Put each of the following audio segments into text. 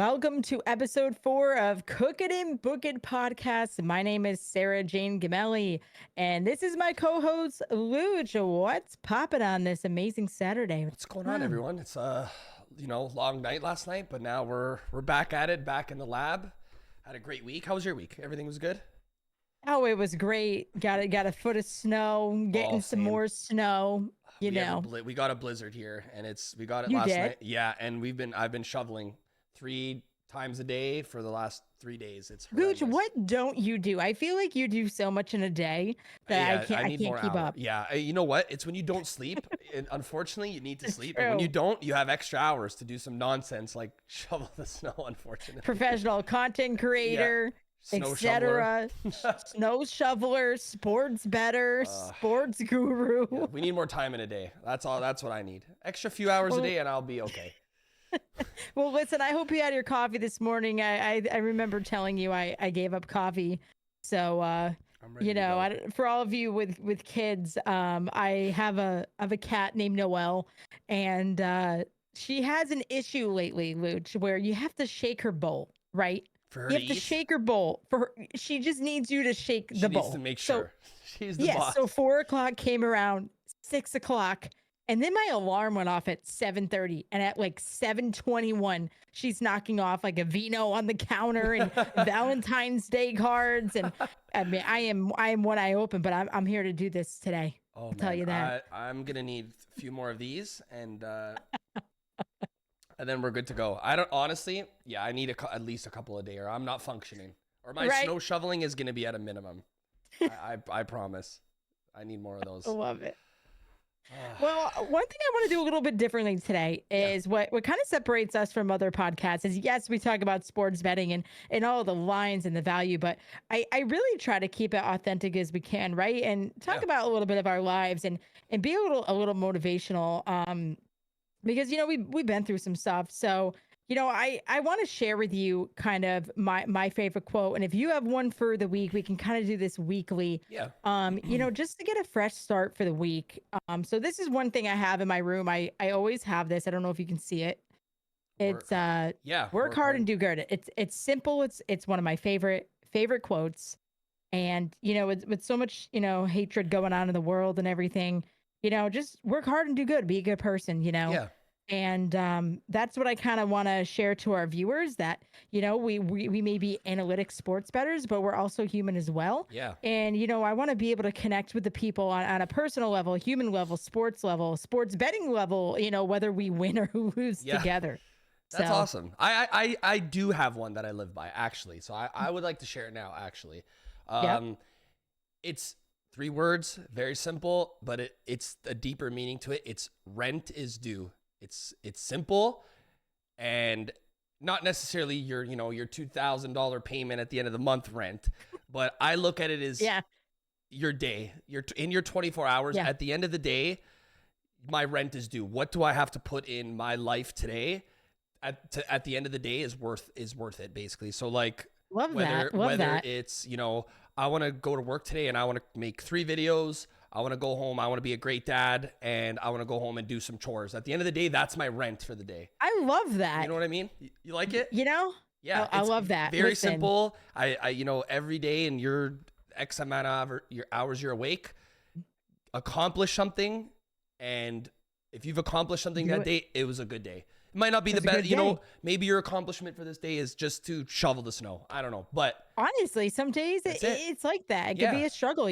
Welcome to episode 4 of Cook It and Book It podcast. My name is Sara Jane Gamelli, and this is my co-host Looch. What's popping on this amazing Saturday? What's going on, everyone? It's long night last night, but now we're back at it, back in the lab. Had a great week. How was your week? Everything was good? Oh, it was great. Got a foot of snow, getting some more snow. You know, we got a blizzard here, and we got it you last did? night. Yeah, and I've been shoveling 3 times a day for the last 3 days. It's horrendous. Looch, what don't you do? I feel like you do so much in a day that I can't keep up. Yeah, you know what? It's when you don't sleep. Unfortunately, you need to sleep. True. And when you don't, you have extra hours to do some nonsense like shovel the snow. Unfortunately, Professional content creator. Etc. Snow shoveler, sports better, sports guru. Yeah, we need more time in a day. That's all. That's what I need. Extra few hours a day, and I'll be okay. Well, listen, I hope you had your coffee this morning. I remember telling you I gave up coffee. So, for all of you with kids, I have a cat named Noelle, and she has an issue lately, Looch, where you have to shake her bowl, right? For her you have to shake her bowl. She just needs you to shake the bowl. She needs to make sure she's the boss. So 4:00 came around, 6:00. And then my alarm went off at 7:30, and at like 7:21, she's knocking off like a vino on the counter and Valentine's Day cards. And I mean, I am one eye open, but I'm here to do this today. I'll tell you that. I'm gonna need a few more of these, and then we're good to go. I need at least a couple a day, or I'm not functioning, or my snow shoveling is gonna be at a minimum. I promise. I need more of those. I love it. Well, one thing I want to do a little bit differently today is what kind of separates us from other podcasts is, yes, we talk about sports betting and all the lines and the value, but I really try to keep it authentic as we can, right? And talk about a little bit of our lives and be a little motivational, because, we've been through some stuff. So, I want to share with you kind of my favorite quote. And if you have one for the week, we can kind of do this weekly. Yeah. Just to get a fresh start for the week. So this is one thing I have in my room. I always have this. I don't know if you can see it. It's work hard and do good. It's simple. It's one of my favorite quotes. And, with so much, hatred going on in the world and everything, just work hard and do good. Be a good person, Yeah. And that's what I kind of want to share to our viewers, that, we may be analytic sports bettors, but we're also human as well. Yeah. And, I want to be able to connect with the people on a personal level, human level, sports betting level, whether we win or lose together. That's awesome. I do have one that I live by, actually. So I would like to share it now, actually. It's 3 words, very simple, but it's a deeper meaning to it. It's rent is due. It's simple, and not necessarily your $2,000 payment at the end of the month rent, but I look at it as your day. In your 24 hours. At the end of the day, my rent is due. What do I have to put in my life today? At the end of the day is worth it, basically. So like whether it's I want to go to work today and I want to make 3 videos. I want to go home. I want to be a great dad, and I want to go home and do some chores. At the end of the day, that's my rent for the day. I love that. You know what I mean? You like it? Yeah. I love that. Very simple. I every day in your X amount of your hours you're awake, accomplish something. And if you've accomplished something that day, it was a good day. It might not be the best, maybe your accomplishment for this day is just to shovel the snow. I don't know. But honestly, some days it's like that. It could be a struggle.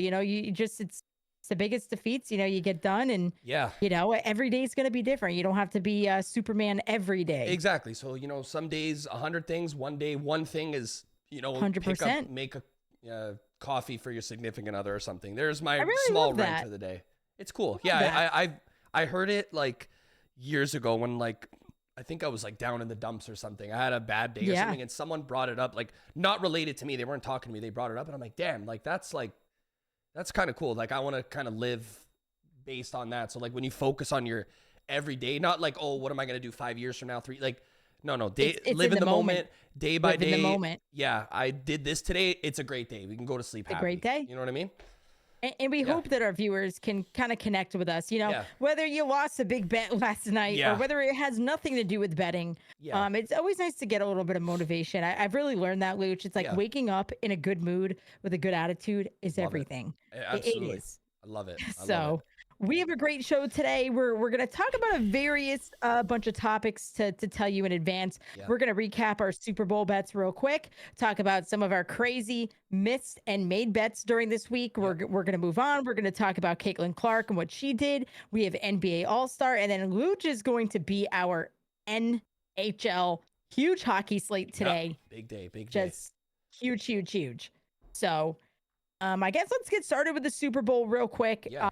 It's the biggest defeats, you get done, and every day is going to be different. You don't have to be Superman every day. Exactly. So, some days 100 things, one day, one thing is, 100%. Make a coffee for your significant other or something. There's my small rent for the day. It's cool. I heard it like years ago when like, I think I was like down in the dumps or something. I had a bad day or something, and someone brought it up, like not related to me. They weren't talking to me. They brought it up, and I'm like, damn, like that's kind of cool. Like I want to kind of live based on that. So like when you focus on your everyday, not like, oh, what am I going to do 5 years from now? 3, like, no, live in the moment, day by day. In the moment. Yeah. I did this today. It's a great day. We can go to sleep happy. A great day. You know what I mean? And we Yeah. hope that our viewers can kind of connect with us, Yeah. whether you lost a big bet last night or Yeah. whether it has nothing to do with betting. Yeah. It's always nice to get a little bit of motivation. I've really learned that, Luch. It's like Yeah. waking up in a good mood with a good attitude is Love it. everything. It Absolutely. is. I love it. I love it. So we have a great show today. We're gonna talk about a various bunch of topics to tell you in advance. Yeah. We're gonna recap our Super Bowl bets real quick. Talk about some of our crazy missed and made bets during this week. We're gonna move on. We're gonna talk about Caitlin Clark and what she did. We have NBA All Star, and then Luch is going to be our NHL huge hockey slate today. Big day. Big day. Just huge, huge, huge. So. I guess let's get started with the Super Bowl real quick. Yeah.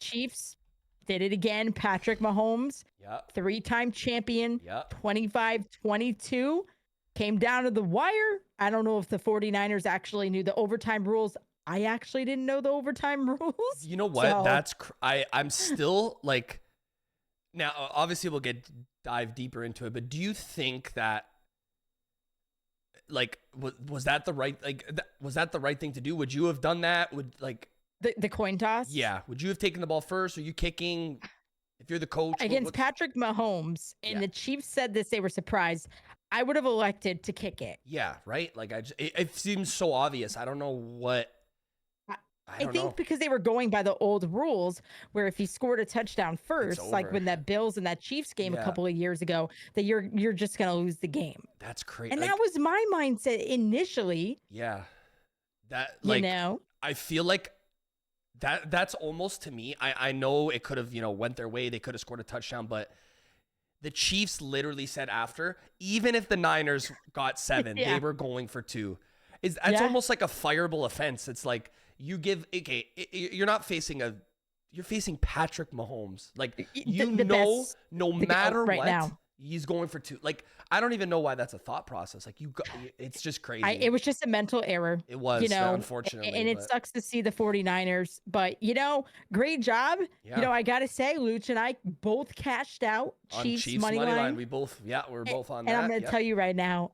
Chiefs did it again. Patrick Mahomes, Yep. 3-time champion, Yep. 25-22. Came down to the wire. I don't know if the 49ers actually knew the overtime rules. I actually didn't know the overtime rules. You know what? So, That's I'm still like, now obviously we'll dive deeper into it, but do you think that, like, was that the right, like, was that the right thing to do? Would you have done that? Would, like, the coin toss? yeah, would you have taken the ball first? Are you kicking if you're the coach Against Patrick Mahomes, and the Chiefs said this, they were surprised. I would have elected to kick it. Yeah, right? Like, it seems so obvious. I don't know what. I think because they were going by the old rules, where if he scored a touchdown first, like over. when that Bills and that Chiefs game a couple of years ago, that you're just gonna lose the game. That's crazy. And that was my mindset initially. Yeah, that, like, I feel like that's almost, to me. I know it could have, went their way. They could have scored a touchdown, but the Chiefs literally said after, even if the Niners got 7, they were going for 2. That's almost like a fireable offense. It's like, you give, okay, you're not facing you're facing Patrick Mahomes. Like, no matter what, now. He's going for 2. Like, I don't even know why that's a thought process. Like, it's just crazy. It was just a mental error. It was, unfortunately. And it sucks to see the 49ers, but, great job. Yeah. I got to say, Looch and I both cashed out on Chiefs money line. We both, we're both on and that. And I'm going to tell you right now,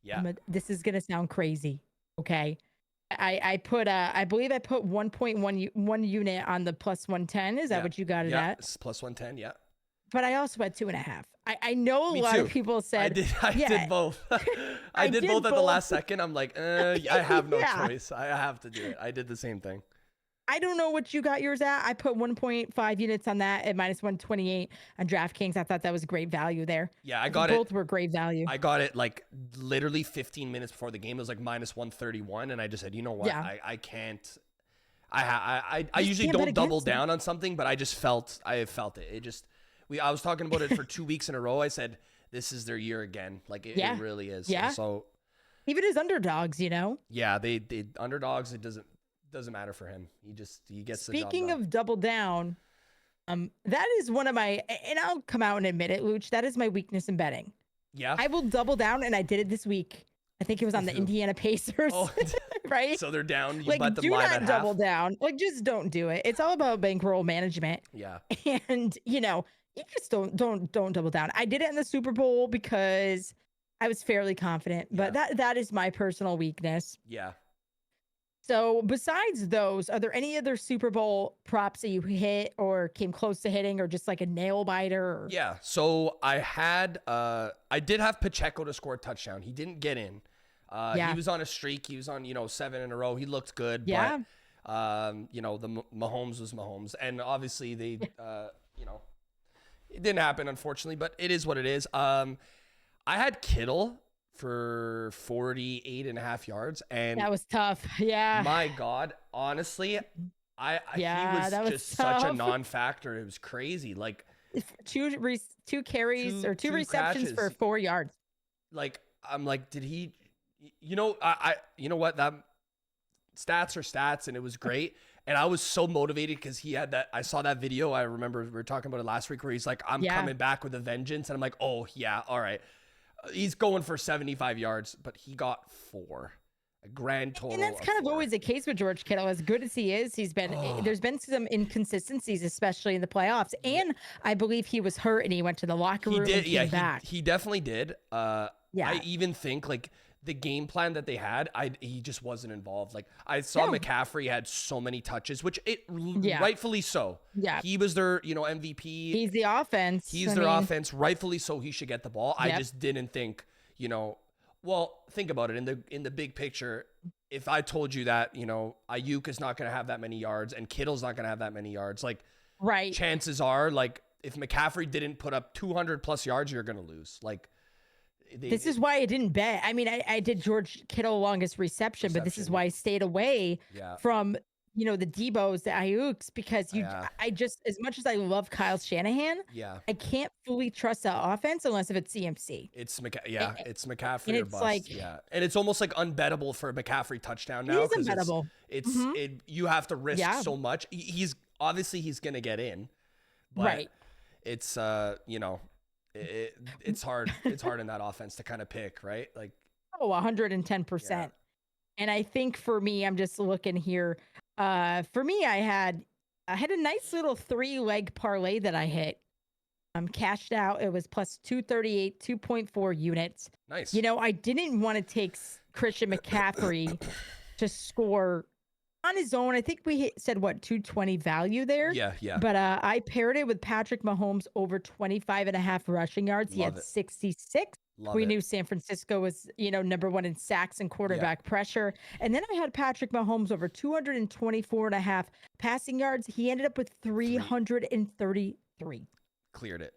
this is going to sound crazy. Okay. I believe I put 1.1 unit on the plus 110. Is that what you got it at? Plus 110. Yeah. But I also had 2.5. I know a lot of people said I did both. I did both at the last second. I'm like, I have no choice. I have to do it. I did the same thing. I don't know what you got yours at. I put 1.5 units on that at minus 128 on DraftKings. I thought that was great value there. Yeah, I got it. Both were great value. I got it like literally 15 minutes before the game. It was like minus 131, and I just said, you know what? Yeah. I can't. I usually don't double down on something, but I felt it. It just, I was talking about it for 2 weeks in a row. I said, this is their year again. Like, it really is. Yeah. And so even as underdogs, Yeah, they underdogs. It doesn't matter for him. He gets the job done. Speaking of double down, that is one of my, and I'll come out and admit it, Looch, that is my weakness in betting. Yeah. I will double down, and I did it this week. I think it was on the Indiana Pacers, right? So they're down. You like, bet them do live not at double half. down. Like, just don't do it. It's all about bankroll management. Yeah. And you just don't double down. I did it in the Super Bowl because I was fairly confident, but that is my personal weakness. Yeah. So besides those, are there any other Super Bowl props that you hit or came close to hitting, or just like a nail biter? Or... Yeah. So I did have Pacheco to score a touchdown. He didn't get in. He was on a streak. He was on, 7 in a row. He looked good. Yeah. But, the Mahomes was Mahomes. And obviously they, it didn't happen, unfortunately, but it is what it is. I had Kittle for 48.5 yards, and that was tough. Yeah. My God, honestly, he was just such a non-factor. It was crazy. Like, two carries or two receptions for 4 yards. Like, I'm like, did he? You know what? That stats are stats, and it was great. And I was so motivated because he had that. I saw that video. I remember we were talking about it last week, where he's like, "I'm coming back with a vengeance," and I'm like, "Oh yeah, all right." He's going for 75 yards, but he got 4. A grand total. And that's kind of always the case with George Kittle. As good as he is, there's been some inconsistecies, especially in the playoffs. And I believe he was hurt and he went to the locker room and came back. He definitely did. I even think, like, the game plan that they had, he just wasn't involved. Like I saw McCaffrey had so many touches, which rightfully so. Yeah. He was their, MVP. He's the offense. He's their offense. Rightfully so. He should get the ball. I just didn't think, well, think about it in the big picture. If I told you that, Ayuk is not going to have that many yards and Kittle's not going to have that many yards, like chances are, like if McCaffrey didn't put up 200 plus yards, you're going to lose. Like this is why I didn't bet. I mean, I did George Kittle longest reception, but this is why I stayed away from, the Debos, the Ayuks, because I just, as much as I love Kyle Shanahan, I can't fully trust that offense unless if it's CMC. It's it's McCaffrey or bust. And it's almost like unbettable for a McCaffrey touchdown now. It is unbettable. You have to risk so much. He's going to get in, but it's it's hard. It's hard in that offense to kind of pick, right? Like 110%. And I think for me, I'm just looking here. For me, I had a nice little 3-leg parlay that I hit. Cashed out. It was plus 238, 2.4 units. Nice. I didn't want to take Christian McCaffrey to score on his own. I think we said 220 value there. Yeah. But I paired it with Patrick Mahomes over 25.5 rushing yards. He had 66. We knew San Francisco was, number 1 in sacks and quarterback pressure. And then I had Patrick Mahomes over 224.5 passing yards. He ended up with 333. Cleared it.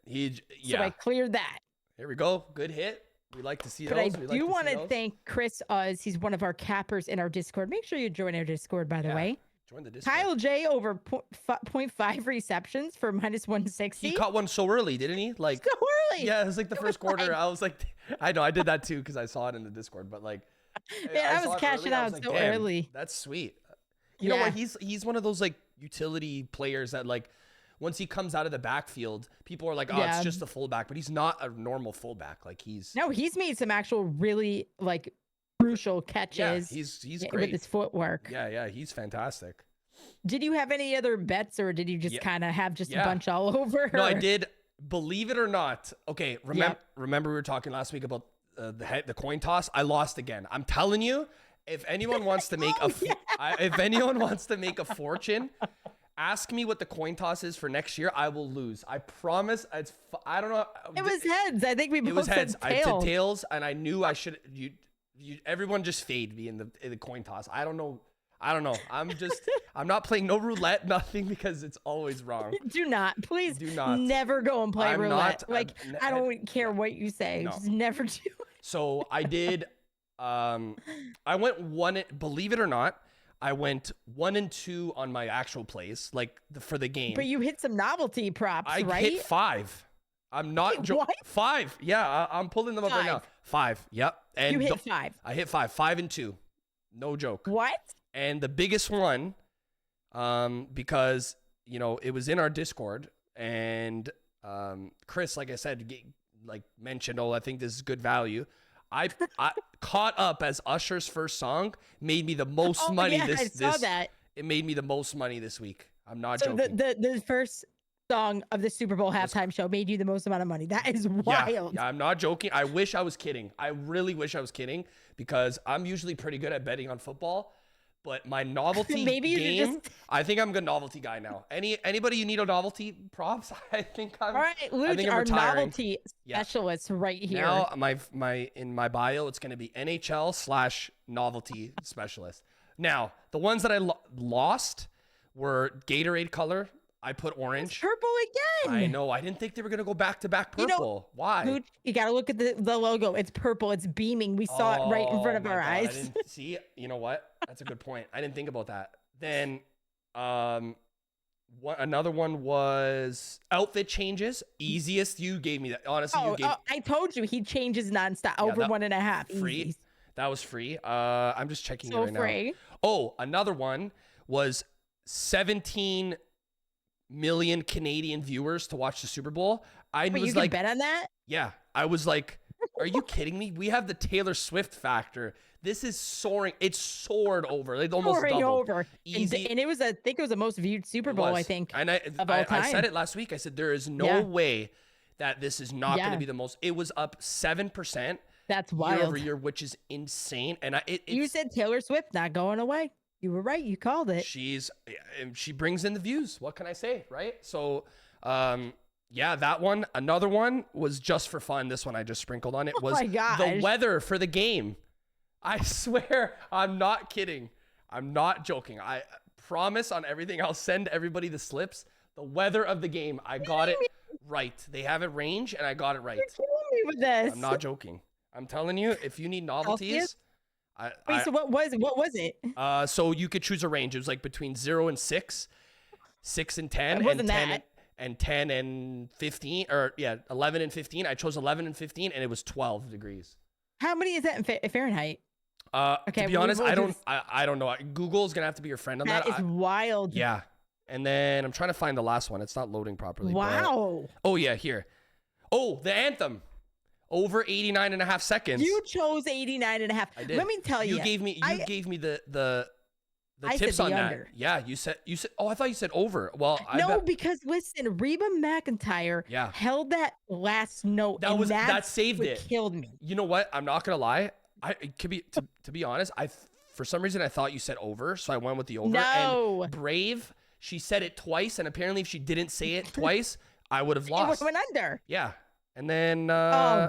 So I cleared that. Here we go. Good hit. We like to see those. But I do want to thank Chris Uz. He's one of our cappers in our Discord. Make sure you join our Discord, by the way. Join the Discord. Kyle J over 0.5 receptions for minus 160. He caught one so early, didn't he? Like so early. Yeah, it was like the first quarter. I was like, I know I did that too because I saw it in the Discord. But like, I was cashing out so early. That's sweet. You know what? He's one of those like utility players that like once he comes out of the backfield, people are like, oh, it's just a fullback, but he's not a normal fullback. Like he's made some actual really like crucial catches. Yeah, he's great with his footwork. Yeah, he's fantastic. Did you have any other bets, or did you just kind of have just a bunch all over? No, I did. Believe it or not. Okay, remember we were talking last week about the coin toss. I lost again. I'm telling you, if anyone wants to make if anyone wants to make a fortune, ask me what the coin toss is for next year. I will lose. I promise. I don't know. It was heads. I think we both It was heads. said I tails. said tails, and I knew I should. Everyone just fade me in the coin toss. I don't know. I'm not playing no roulette, nothing, because it's always wrong. Please do not never go and play roulette. I don't care what you say. No. Just never do it. So I did. I went one. Believe it or not, I went 1 and 2 on my actual plays, like for the game. But you hit some novelty props, right? I hit 5. I'm not joking. 5. Yeah, I'm pulling them up right now. 5. Yep. And you hit 5. I hit 5. 5 and 2. No joke. What? And the biggest one, because it was in our Discord, and Chris, like I said, mentioned, I think this is good value. I caught up as Usher's first song made me the most money. I saw that. It made me the most money this week. I'm not joking. The first song of the Super Bowl halftime show made you the most amount of money. That is wild. Yeah, I'm not joking. I wish I was kidding. I really wish I was kidding, because I'm usually pretty good at betting on football. But my novelty game, I think I'm a good novelty guy now. Anybody you need a novelty props? I think I'm. All right, Looch, our novelty specialist right here. Now in my bio, it's going to be NHL/novelty specialist. Now the ones that I lost were Gatorade color. I put orange. It's purple again. I know. I didn't think they were going to go back to back purple. Why? Looch, you got to look at the logo. It's purple. It's beaming. We saw it right in front of our eyes. I didn't see. You know what? That's a good point. I didn't think about that. Then another one was outfit changes. Easiest. You gave me that. Honestly, I told you he changes nonstop. Over 1.5. Free. Easy. That was free. I'm just checking it right free. now. Oh, another one was 17 million Canadian viewers to watch the Super Bowl. You can bet on that? Yeah. I was like, are you kidding me? We have the Taylor Swift factor. This is soaring. It's soared over. It almost doubled. Over. Easy. And it was, I think it was the most viewed Super Bowl, I think, and of all time. I said it last week. I said, there is no way that this is not going to be the most. It was up 7%. That's year over wild. year, which is insane. And You said Taylor Swift not going away. You were right. You called it. she brings in the views. What can I say, right? So, yeah, that one. Another one was just for fun. This one I just sprinkled on. It Oh was my the gosh. weather for the game. I swear, I'm not kidding. I'm not joking. I promise on everything. I'll send everybody the slips. The weather of the game, I got it right. They have it range, and I got it right. You're killing me with this. I'm not joking. I'm telling you, if you need novelties, Wait, so what was it? so you could choose a range. It was like between 0 and 6, 6 and 10, It wasn't and 10 that. and 10 and 15, or yeah, 11 and 15. I chose 11 and 15, and it was 12 degrees. How many is that in Fahrenheit? Okay, to be honest, I don't know. Google's gonna have to be your friend on that. That is wild. Yeah. And then I'm trying to find the last one. It's not loading properly. Wow. Oh yeah, here. Oh, the anthem. Over 89 and a half seconds. You chose 89 and a half. I did. Let me tell you. You gave me the I tips said on the that. under. Yeah, you said oh, I thought you said over. Well, because listen, Reba McEntire held that last note. That saved it. Killed me. You know what? I'm not gonna lie. It could be to be honest, for some reason I thought you said over, so I went with the over. No. And Brave, she said it twice, and apparently if she didn't say it twice, I would have lost. It went under. Yeah. And then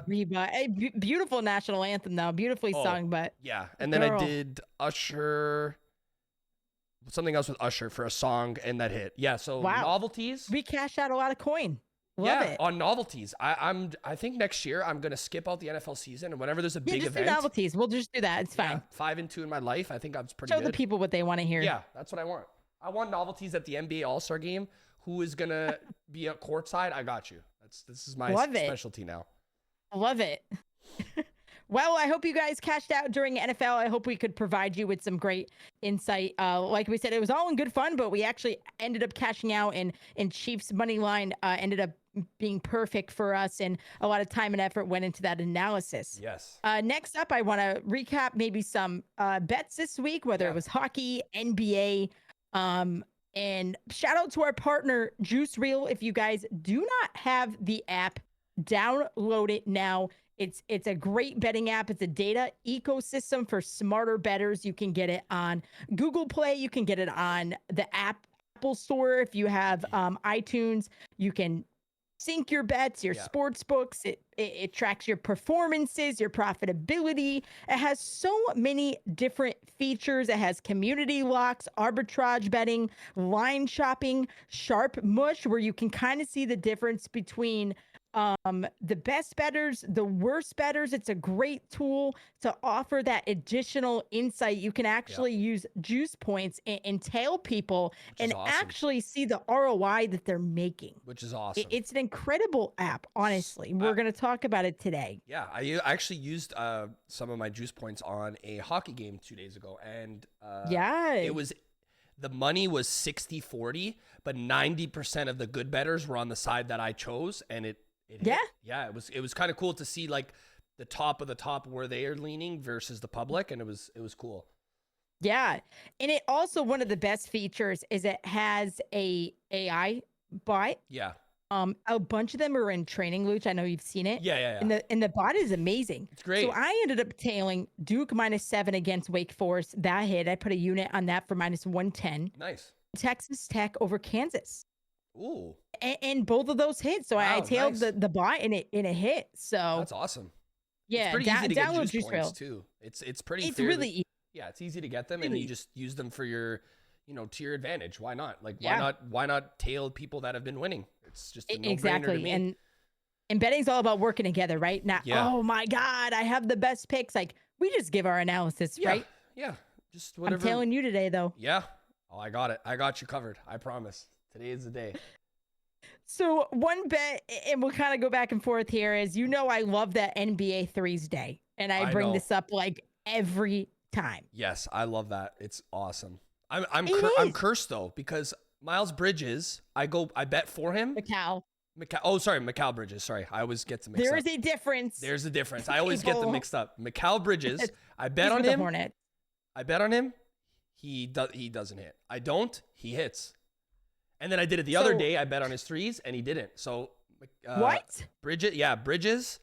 Reba, a beautiful national anthem though, beautifully sung, but yeah. And then I did Usher, something else with Usher for a song, and that hit. Yeah. So novelties. We cashed out a lot of coin. Love it. On novelties. I think next year I'm gonna skip out the NFL season, and whenever there's a big just event, do novelties. We'll just do that. It's fine. 5 and 2 in my life. I think I'm pretty Show good. the people what they want to hear. Yeah, that's what I want. I want novelties at the NBA All-Star game. Who is gonna be at courtside? I got you. This is my specialty now. Love it. Well, I hope you guys cashed out during NFL. I hope we could provide you with some great insight. Like we said, it was all in good fun, but we actually ended up cashing out, and Chiefs money line ended up being perfect for us, and a lot of time and effort went into that analysis. Yes. Next up, I want to recap maybe some bets this week, whether it was hockey, NBA, and shout out to our partner, Juice Reel. If you guys do not have the app, download it now. It's a great betting app. It's a data ecosystem for smarter bettors. You can get it on Google Play. You can get it on the Apple Store. If you have iTunes, you can sync your bets, your sports books. It tracks your performances, your profitability. It has so many different features. It has community locks, arbitrage betting, line shopping, sharp mush, where you can kind of see the difference between the best bettors, the worst bettors. It's a great tool to offer that additional insight. You can actually use juice points and tail people and actually see the ROI that they're making, which is awesome. It's an incredible app, honestly. We're going to talk about it today. Yeah, I actually used some of my juice points on a hockey game 2 days ago, and it was the money was 60-40, but 90% of the good bettors were on the side that I chose, and it was kind of cool to see like the top of the top where they are leaning versus the public, and it was cool. Yeah, and it also, one of the best features is it has a AI bot. Yeah. A bunch of them are in training, Looch. I know you've seen it. Yeah. And the bot is amazing. It's great. So I ended up tailing Duke -7 against Wake Forest. That hit. I put a unit on that for -110. Nice. Texas Tech over Kansas. Ooh. And both of those hit. So I tailed the bot and it hit. So that's awesome. Yeah, it's pretty easy to get juice points Rail too. It's pretty. It's really easy. Yeah, it's easy to get them, and you just use them for your, to your advantage. Why not? Like, why not tail people that have been winning? It's just a no-brainer to me. And betting's all about working together, right? Not, oh my God, I have the best picks. Like, we just give our analysis, right? Yeah. Just whatever. I'm tailing you today, though. Yeah. Oh, I got it. I got you covered. I promise. Today is the day. So one bet, and we'll kind of go back and forth here, is I love that NBA threes day. And I bring this up like every time. Yes, I love that. It's awesome. I'm cursed though, because Miles Bridges, I bet for him. Macau. Oh, sorry, Macau Bridges. Sorry, I always get them mixed up. There is a difference. There's a difference. I always get them mixed up. Macau Bridges, I bet on him. I bet on him. He doesn't hit. I don't. He hits. And then I did it the other day. I bet on his threes, and he didn't. So what? Bridges. Yeah, Bridges.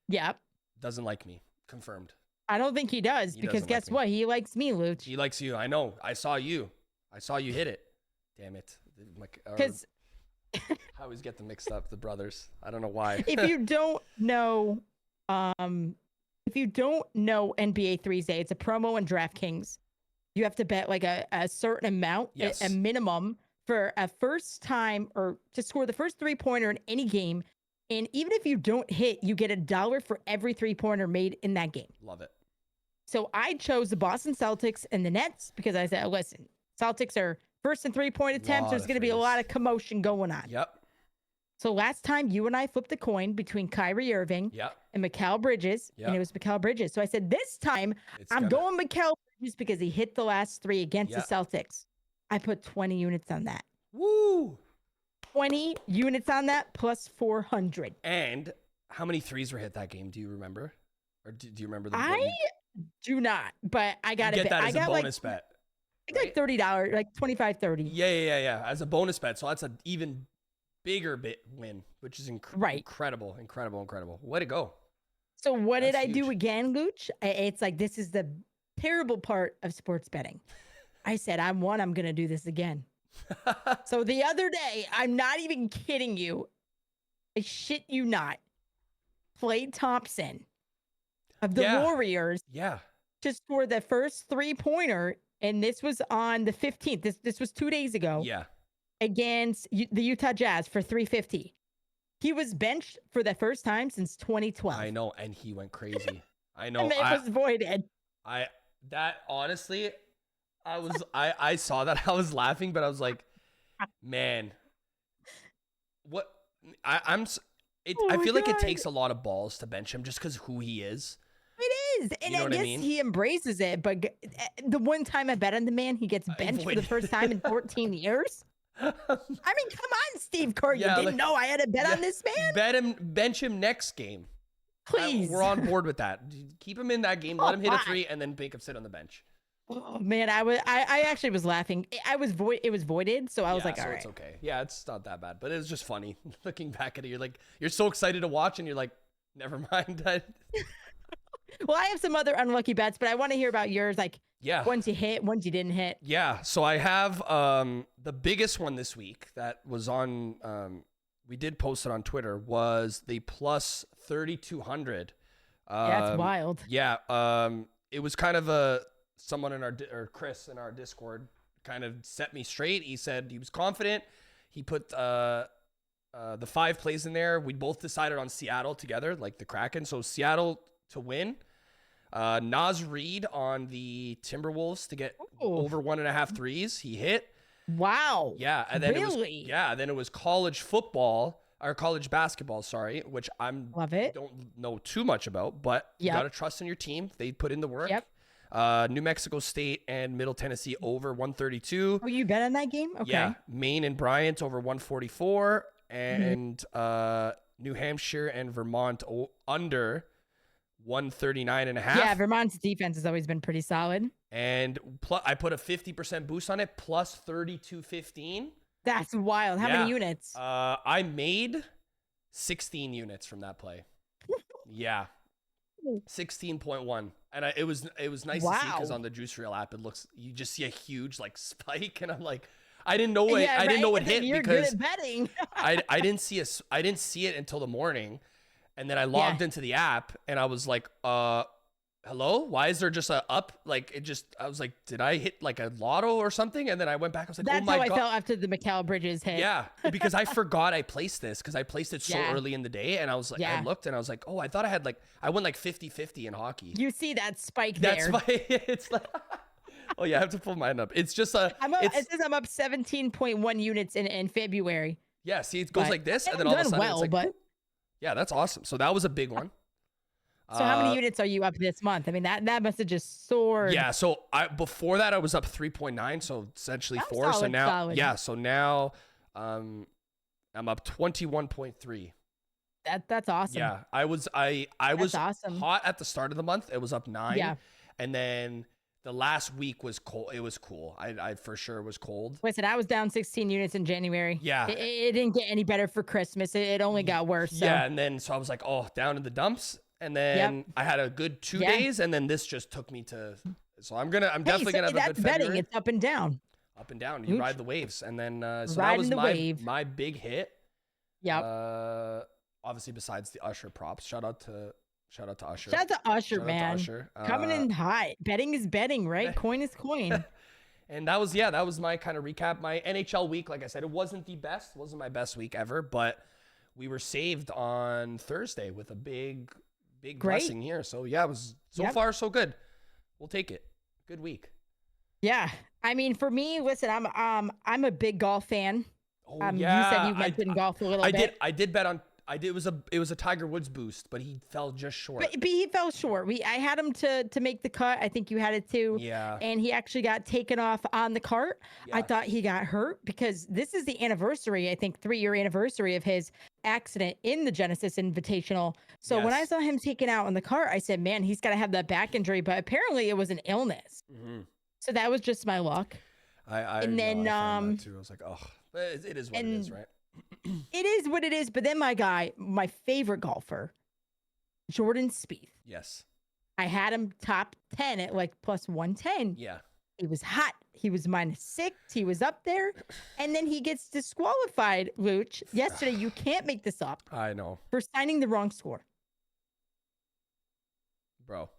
Yep. Doesn't like me. confirmed. I don't think he does, because guess what? He likes me, Looch. He likes you. I know. I saw you hit it. Damn it. Because I always get them mixed up, the brothers. I don't know why. if you don't know NBA 3's Day, it's a promo in DraftKings. You have to bet like a certain amount, a minimum, for a first time or to score the first 3-pointer in any game. And even if you don't hit, you get $1 for every 3-pointer made in that game. Love it. So I chose the Boston Celtics and the Nets because I said, listen, Celtics are first and 3-point attempts. There's going to be a lot of commotion going on. Yep. So last time you and I flipped a coin between Kyrie Irving and Mikal Bridges, and it was Mikal Bridges. So I said, this time I'm going Mikal Bridges because he hit the last 3 against the Celtics. I put 20 units on that. Woo! 20 units on that plus 400. And how many threes were hit that game? Do you remember? Or do you remember? I do not, but I got get that as a bonus bet. I got $30, like 25, 30. Yeah. As a bonus bet. So that's an even bigger win, which is incredible. Way to go. So what did I do again, Looch? It's like, this is the terrible part of sports betting. I said, I'm going to do this again. So the other day, I'm not even kidding you. I shit you not. Klay Thompson of the Warriors to score the first 3-pointer. And this was on the 15th. This was 2 days ago. Yeah. Against the Utah Jazz for 350. He was benched for the first time since 2012. I know, and he went crazy. I know. And it was voided. Honestly, I saw that. I was laughing, but I was like, man, what? I feel like it takes a lot of balls to bench him just because who he is. It is. And I guess he embraces it. But the one time I bet on the man, he gets benched for the first time in 14 years. I mean, come on, Steve Kerr. You didn't know I had a bet on this man? Bench him next game. Please. We're on board with that. Keep him in that game. Let him hit a 3 and then make him sit on the bench. Oh man, I actually was laughing. It was voided, so I was like, all right. It's okay. Yeah, it's not that bad, but it was just funny looking back at it. You're so excited to watch, and you're like, never mind. Well, I have some other unlucky bets, but I want to hear about yours. Like, ones you hit, ones you didn't hit. Yeah. So I have the biggest one this week that was on. We did post it on Twitter. Was the plus 3,200. That's wild. Yeah. It was kind of someone in or Chris in our Discord kind of set me straight. He said he was confident. He put the 5 plays in there. We both decided on Seattle together, like the Kraken. So Seattle to win. Naz Reid on the Timberwolves to get over 1.5 threes. He hit. Wow. Yeah. And then it was college basketball, sorry, which don't know too much about, but you got to trust in your team. They put in the work. Yep. New Mexico State and Middle Tennessee over 132. Oh, you bet on that game? Okay. Yeah. Maine and Bryant over 144 and New Hampshire and Vermont under 139.5. Yeah, Vermont's defense has always been pretty solid. And I put a 50% boost on it, plus 32.15. That's wild. How many units? I made 16 units from that play. Yeah. 16.1. And it was nice to see because on the Juice Reel app, you just see a huge like spike. And I'm like, I didn't know it. I didn't know it hit because good at betting. I didn't see it until the morning. And then I logged into the app and I was like, hello? Why is there just a up? I was like, did I hit like a lotto or something? And then I went back. I was like, that's oh my God. That's how I felt after the Mikal Bridges hit. Yeah, because I forgot I placed this because I placed it so early in the day. And I was like, I looked and I was like, oh, I thought I had I went like 50-50 in hockey. You see that spike there. It's like, oh yeah, I have to pull mine up. It's just it says I'm up 17.1 units in February. Yeah, see, it goes like this. And then all of a sudden it's like, yeah, that's awesome. So that was a big one. So how many units are you up this month? I mean, that must have just soared. Yeah. So before that I was up 3.9. So essentially 4. So now, I'm up 21.3. That's awesome. Yeah. I was awesome. Hot at the start of the month. It was up 9. Yeah. And then the last week was cold. It was cool. I for sure was cold. Listen, I was down 16 units in January. Yeah. It didn't get any better for Christmas. It only got worse. So. Yeah. And then, so I was like, oh, down in the dumps. and Yep. then I had a good 2 Yeah. days, and then this just took me to. So I'm definitely Hey, gonna have a that's good betting. February. It's up and down. Up and down, you Looch, ride the waves, and then so that riding was the wave. my big hit. Yep. Obviously besides the Usher props, shout out to Usher. Shout out to Usher, Shout out to man. Usher. Coming in hot. Betting is betting, right? Coin is coin. And that was my kind of recap. My NHL week, like I said, it wasn't my best week ever, but we were saved on Thursday with a big blessing here. So yeah, it was so far so good. We'll take it. Good week. Yeah. I mean, for me, listen, I'm a big golf fan. Oh, You said you mentioned golf a little bit. I did bet on. It was a Tiger Woods boost, but he fell just short. But he fell short. I had him to make the cut. I think you had it too. Yeah. And he actually got taken off on the cart. Yeah. I thought he got hurt because this is the anniversary, I think 3-year anniversary of his accident in the Genesis Invitational. So when I saw him taken out on the cart, I said, man, he's got to have that back injury. But apparently it was an illness. Mm-hmm. So that was just my luck. I found that too. I was like, oh, it is what it is, right? It is what it is. But then my favorite golfer, Jordan Spieth. Yes. I had him top 10 at like plus 110. Yeah. He was hot. He was -6. He was up there. And then he gets disqualified, Looch. Yesterday, you can't make this up. I know. For signing the wrong score. Bro.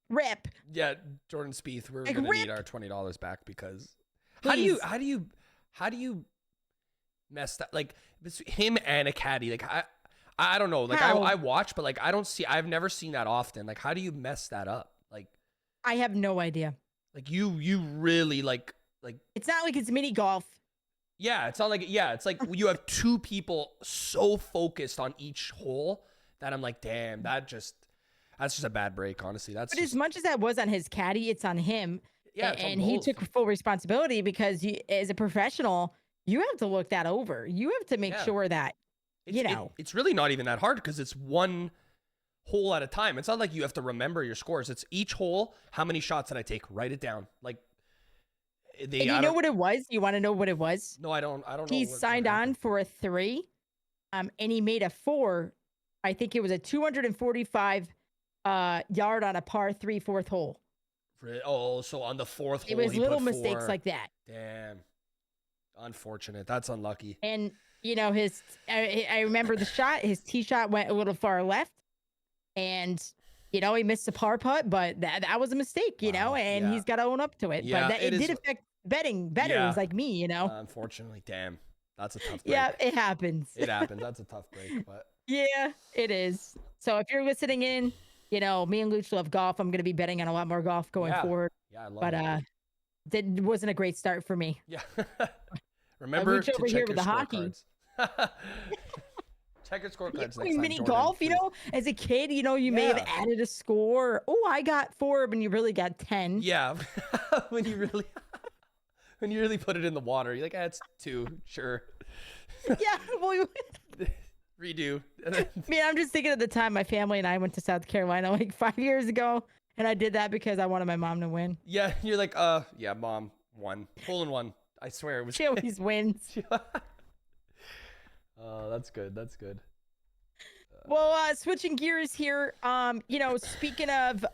Rip. Yeah, Jordan Spieth, we're Like, gonna rip. need our $20 back because Please. how do you mess that, like, it's him and a caddy, like I don't know, like How? I watch, but like I've never seen that often. Like, how do you mess that up? Like I have no idea. you really like It's not like it's mini golf. yeah, it's not like it's like you have two people so focused on each hole that I'm like, damn, that's just a bad break, honestly. But as much as that was on his caddy, it's on him. Yeah, it's on and he both. took full responsibility because as a professional, you have to look that over. You have to make sure that, it's really not even that hard because it's one hole at a time. It's not like you have to remember your scores. It's each hole. How many shots did I take? Write it down. Like, and you know what it was? You want to know what it was? No, I don't know. He signed on for a 3, and he made a 4. I think it was a 245 yard on a par 3 fourth hole. Oh, so on the fourth hole, it was he little put mistakes 4. like that. Damn, unfortunate. That's unlucky. And I remember the shot. His tee shot went a little far left, and he missed a par putt, but that was a mistake, and he's got to own up to it. Yeah, but it did affect bettors like me, Unfortunately, damn, that's a tough break. Yeah, it happens. It happens. That's a tough break, but yeah, it is. So if you're listening in, me and Looch love golf. I'm going to be betting on a lot more golf going forward. Yeah, I love it. That wasn't a great start for me. Yeah. Remember to over check here your with the hockey. Check your scorecards next time, Mini Jordan, golf, please. as a kid, you may have added a score. Oh, I got 4, but you really got 10. Yeah. when you really put it in the water, you're like, it's 2, sure. Yeah, well, Redo. I'm just thinking at the time my family and I went to South Carolina like 5 years ago, and I did that because I wanted my mom to win. Yeah, you're like, yeah, mom won. Hole in one. I swear it was. She always wins. Oh, that's good. That's good. Well, switching gears here, speaking of,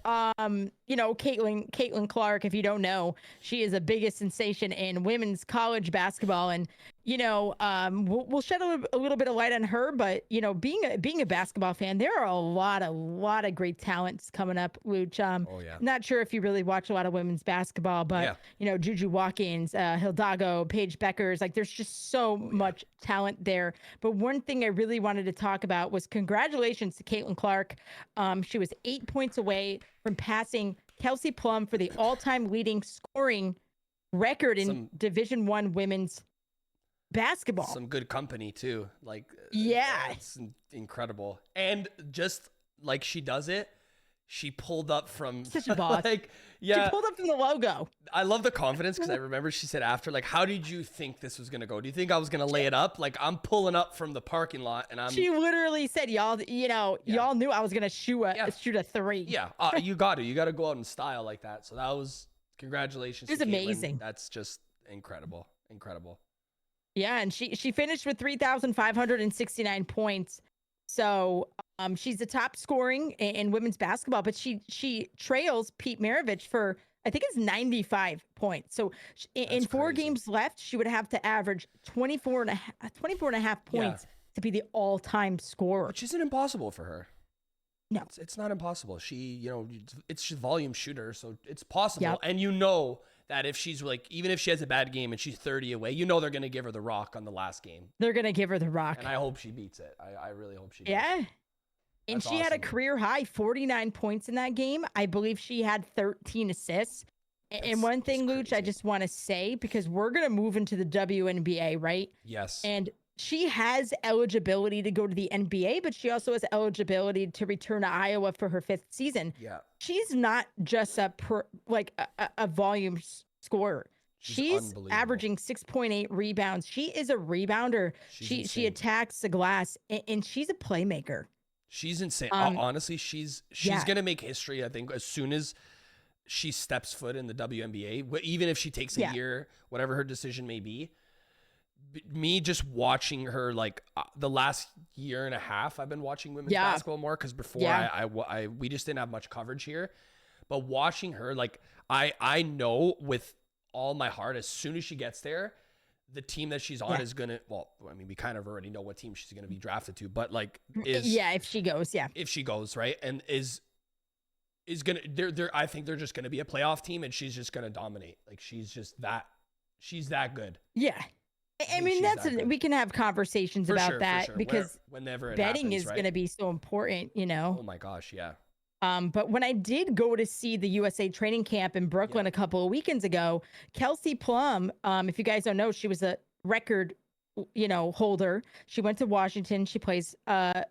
Caitlin Clark, if you don't know, she is the biggest sensation in women's college basketball. And, we'll shed a little bit of light on her, but, being a basketball fan, there are a lot of great talents coming up, Looch. Oh, yeah. Not sure if you really watch a lot of women's basketball, but, Juju Watkins, Hildago, Paige Beckers, like there's just so much talent there. But one thing I really wanted to talk about was congratulations to Caitlin Clark. She was 8 points away from passing Kelsey Plum for the all-time leading scoring record in Division I women's basketball. Some good company too. Like, it's incredible. And just like she does it, she pulled up from such a boss. She pulled up from the logo. I love the confidence because I remember she said after, like, how did you think this was gonna go? Do you think I was gonna lay it up? Like, I'm pulling up from the parking lot and She literally said, y'all knew I was gonna shoot a 3. Yeah, you got to go out in style like that. So that was congratulations. It was to Caitlin. amazing. That's just incredible. Yeah, and she finished with 3,569 points. So she's the top scoring in women's basketball, but she trails Pete Maravich for I think it's 95 points. So in That's four crazy. games left, she would have to average 24 and a half Yeah, points to be the all-time scorer. which isn't impossible for her. No. It's not impossible. She, it's a volume shooter, so it's possible. Yep. And that if she's like, even if she has a bad game and she's 30 away, they're going to give her the rock on the last game. They're going to give her the rock. And I hope she beats it. I really hope she does. Yeah. And That's she had a awesome. career high 49 points in that game. I believe she had 13 assists. And one thing, Looch, I just want to say, because we're going to move into the WNBA, right? Yes. And she has eligibility to go to the NBA, but she also has eligibility to return to Iowa for her 5th season. Yeah. She's not just a volume scorer. She's averaging 6.8 rebounds. She is a rebounder. She attacks the glass, and she's a playmaker. She's insane. Honestly, she's gonna make history. I think as soon as she steps foot in the WNBA, even if she takes a year, whatever her decision may be. Me just watching her like the last year and a half, I've been watching women's basketball more because before we just didn't have much coverage here. But watching her, like I know with all my heart, as soon as she gets there, the team that she's on is gonna. Well, I mean, we kind of already know what team she's gonna be drafted to, but like if she goes, right, and is gonna they're I think they're just gonna be a playoff team, and she's just gonna dominate. Like she's that good. Yeah. I mean, we can have conversations about that because whenever betting is going to be so important, Oh my gosh, yeah. But when I did go to see the USA training camp in Brooklyn a couple of weekends ago, Kelsey Plum, if you guys don't know, she was a record holder. She went to Washington. She plays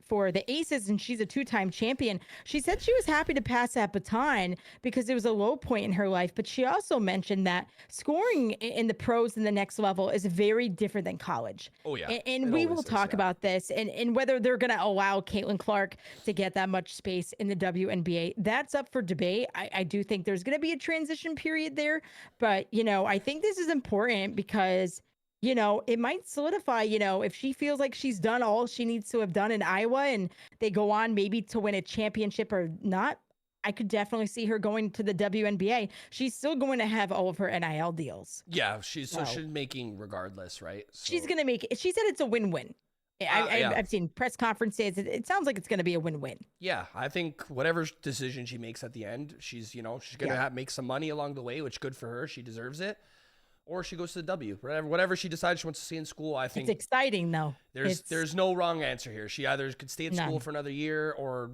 for the Aces, and she's a 2-time champion. She said she was happy to pass that baton because it was a low point in her life. But she also mentioned that scoring in the pros and the next level is very different than college. Oh yeah, and we will talk about this and whether they're going to allow Caitlin Clark to get that much space in the WNBA. That's up for debate. I do think there's going to be a transition period there, but I think this is important because it might solidify, if she feels like she's done all she needs to have done in Iowa and they go on maybe to win a championship or not, I could definitely see her going to the WNBA. She's still going to have all of her NIL deals. Yeah, she's making regardless, right? So. She's going to make it. She said it's a win-win. I've seen press conferences. It sounds like it's going to be a win-win. Yeah, I think whatever decision she makes at the end, she's going to make some money along the way, which good for her. She deserves it. Or she goes to the W, whatever she decides she wants to see in school. I think it's exciting though. There's no wrong answer here. She either could stay at school for another year or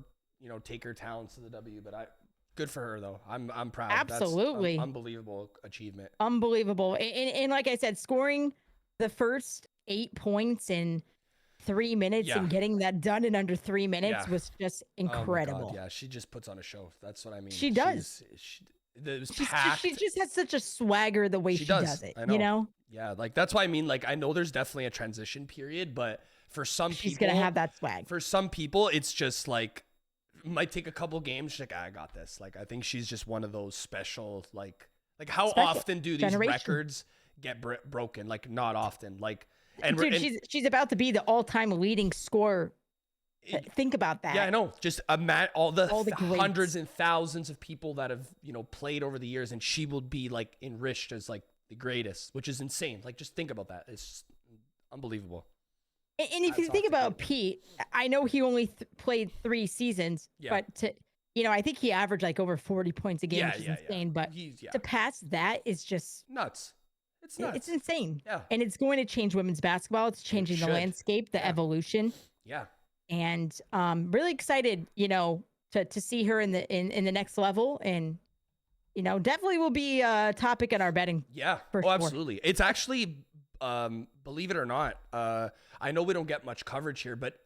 take her talents to the W. But good for her though. I'm proud. Absolutely, that's unbelievable achievement. Unbelievable. And like I said, scoring the first 8 points in 3 minutes and getting that done in under 3 minutes was just incredible. Oh my God, yeah, she just puts on a show. That's what I mean. She does. She just has such a swagger the way she does it. Yeah, like that's why I mean, like I know there's definitely a transition period, but for some people, she's gonna have that swag. For some people, it's just like might take a couple games. She's like, I got this. Like I think she's just one of those special. Like how often do these records get broken? Like not often. Like she's about to be the all-time leading scorer. Think about that. Yeah, I know. Just imagine all the hundreds and thousands of people that have, played over the years, and she will be like enriched as like the greatest, which is insane. Like, just think about that. It's unbelievable. And if you think about Pete, I know he only played 3 seasons, but I think he averaged like over 40 points a game, which is insane. But to pass that is just nuts. It's nuts. It's insane. Yeah. And it's going to change women's basketball. It's changing the landscape, the evolution. Yeah. And really excited, to see her in the next level, and definitely will be a topic in our betting. Yeah, absolutely. It's actually, believe it or not, I know we don't get much coverage here, but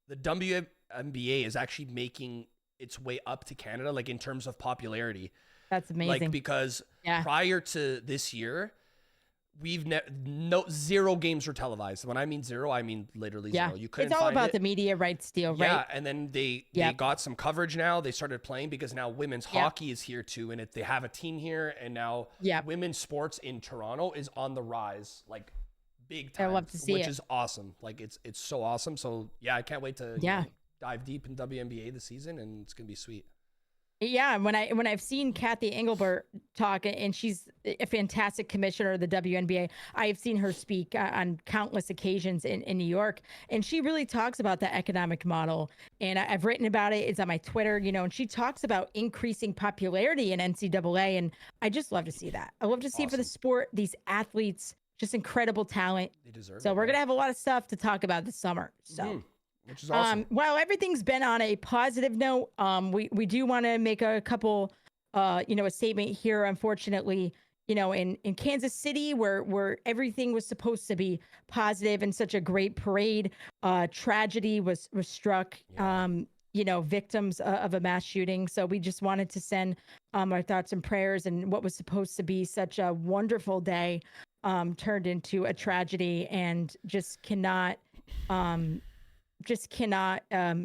the WNBA is actually making its way up to Canada, like in terms of popularity. That's amazing. Like because prior to this year, we've zero games were televised. When I mean zero, I mean literally zero. You couldn't. It's all find about the media rights deal, right? Yeah, and then they got some coverage now. They started playing because now women's hockey is here too, and they have a team here, and now women's sports in Toronto is on the rise, like big time. I love to see which is awesome. Like it's so awesome. So yeah, I can't wait to dive deep in WNBA this season, and it's gonna be sweet. Yeah, and when I've seen Kathy Engelbert talk, and she's a fantastic commissioner of the WNBA, I have seen her speak on countless occasions in New York, and she really talks about the economic model. And I've written about it. It's on my Twitter, and she talks about increasing popularity in NCAA, and I just love to see that. I love to see it for the sport, these athletes, just incredible talent. They deserve it. So we're gonna have a lot of stuff to talk about this summer. So. Which is awesome. While everything's been on a positive note, we do want to make a couple, a statement here. Unfortunately, in Kansas City, where everything was supposed to be positive and such a great parade, tragedy was struck. Victims of a mass shooting. So we just wanted to send our thoughts and prayers, and what was supposed to be such a wonderful day turned into a tragedy, and just cannot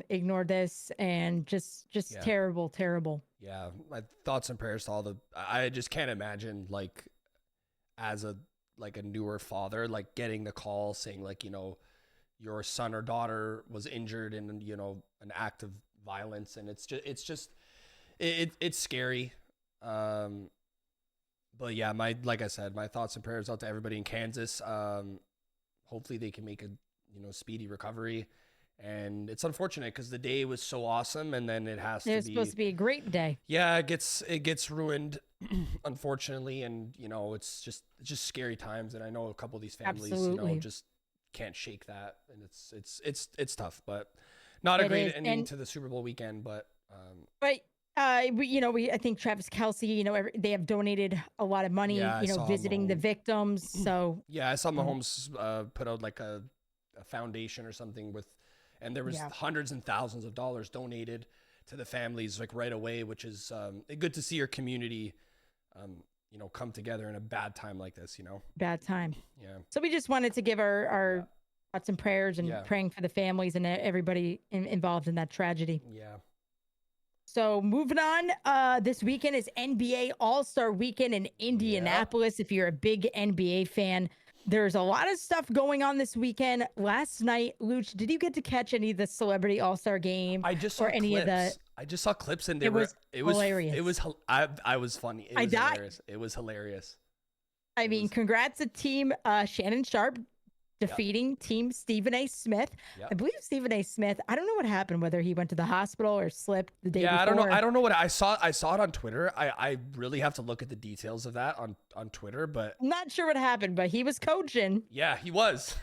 ignore this, and just terrible. Yeah, my thoughts and prayers to all the. I just can't imagine, like, as a newer father, like getting the call saying, like, your son or daughter was injured in an act of violence, and it's scary. But yeah, like I said, my thoughts and prayers out to everybody in Kansas. Hopefully they can make a speedy recovery. And it's unfortunate because the day was so awesome, and then it was supposed to be a great day. Yeah, it gets ruined, unfortunately, and it's just scary times. And I know a couple of these families, just can't shake that, and it's tough, but not a great ending to the Super Bowl weekend. But I think Travis Kelce, they have donated a lot of money, visiting the victims. So yeah, I saw Mahomes put out like a foundation or something and there was hundreds and thousands of dollars donated to the families like right away, which is good to see your community, come together in a bad time like this, Bad time. Yeah. So we just wanted to give our thoughts and prayers, and praying for the families and everybody involved in that tragedy. Yeah. So moving on, this weekend is NBA All-Star Weekend in Indianapolis. If you're a big NBA fan, there's a lot of stuff going on this weekend. Last night, Looch, did you get to catch any of the Celebrity All-Star Game? I just saw clips. I just saw clips, and it was hilarious. I was funny. It was hilarious. It was hilarious. I mean, congrats to Team Shannon Sharp defeating Team Stephen A. Smith. I believe Stephen A. Smith, I don't know what happened, whether he went to the hospital or slipped the day before. I don't know. I don't know what I saw it on Twitter. I really have to look at the details of that on Twitter, but I'm not sure what happened, but he was coaching. Yeah, he was.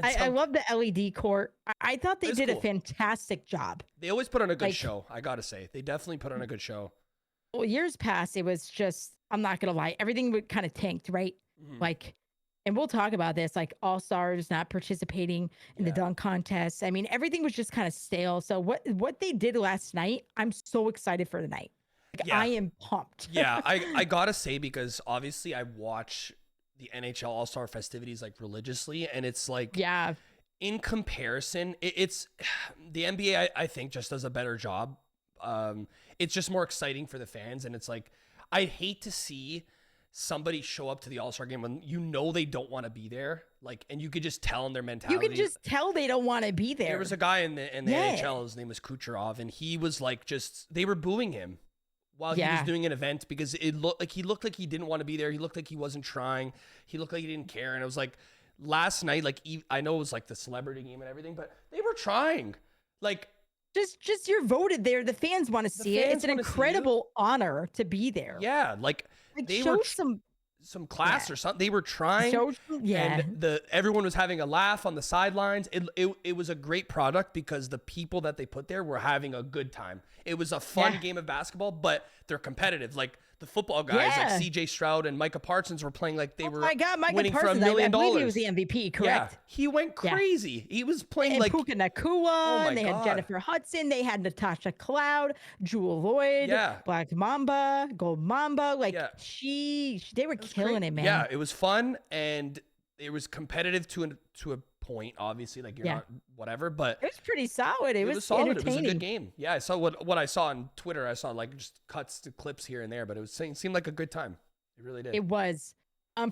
I love the LED court. I thought they did a fantastic job. They always put on a good show, I gotta say. They definitely put on a good show. Well, years past, it was just, I'm not gonna lie, everything would kind of tanked, right? Mm-hmm. And we'll talk about this, like All-Stars not participating in the dunk contest. I mean, everything was just kind of stale. So what they did last night, I'm so excited for tonight. I am pumped. Yeah, I gotta say, because obviously I watch the NHL All-Star festivities like religiously, and it's like, in comparison, it's the NBA, I think, just does a better job. It's just more exciting for the fans, and it's like, I hate to see somebody show up to the All-Star game when they don't want to be there, and you could just tell in their mentality. You can just tell they don't want to be there. There was a guy in the NHL, his name was Kucherov, and he was like, they were booing him while he was doing an event, because he looked like he didn't want to be there. He looked like he wasn't trying. He looked like he didn't care. And it was like, last night, I know it was like the celebrity game and everything, but they were trying. Just you're voted there. The fans want to see it. It's an incredible honor to be there. Yeah, they were some class or something. They were trying. And everyone was having a laugh on the sidelines. It was a great product because the people that they put there were having a good time. It was a fun game of basketball, but they're competitive. Like the football guys, like CJ Stroud and Micah Parsons, were playing like they were winning for $1 million. I believe he was the MVP, correct? Yeah, he went crazy. He was playing like Puka Nacua, and they had Jennifer Hudson, they had Natasha Cloud, Jewel Lloyd, Black Mamba, Gold Mamba. They were killing it, man. Yeah, it was fun, and it was competitive to a point, obviously, you're not whatever, but it was pretty solid. It was solid. Entertaining. It was a good game. Yeah, I saw what I saw on Twitter. I saw just cuts to clips here and there, but it seemed like a good time. It really did. It was.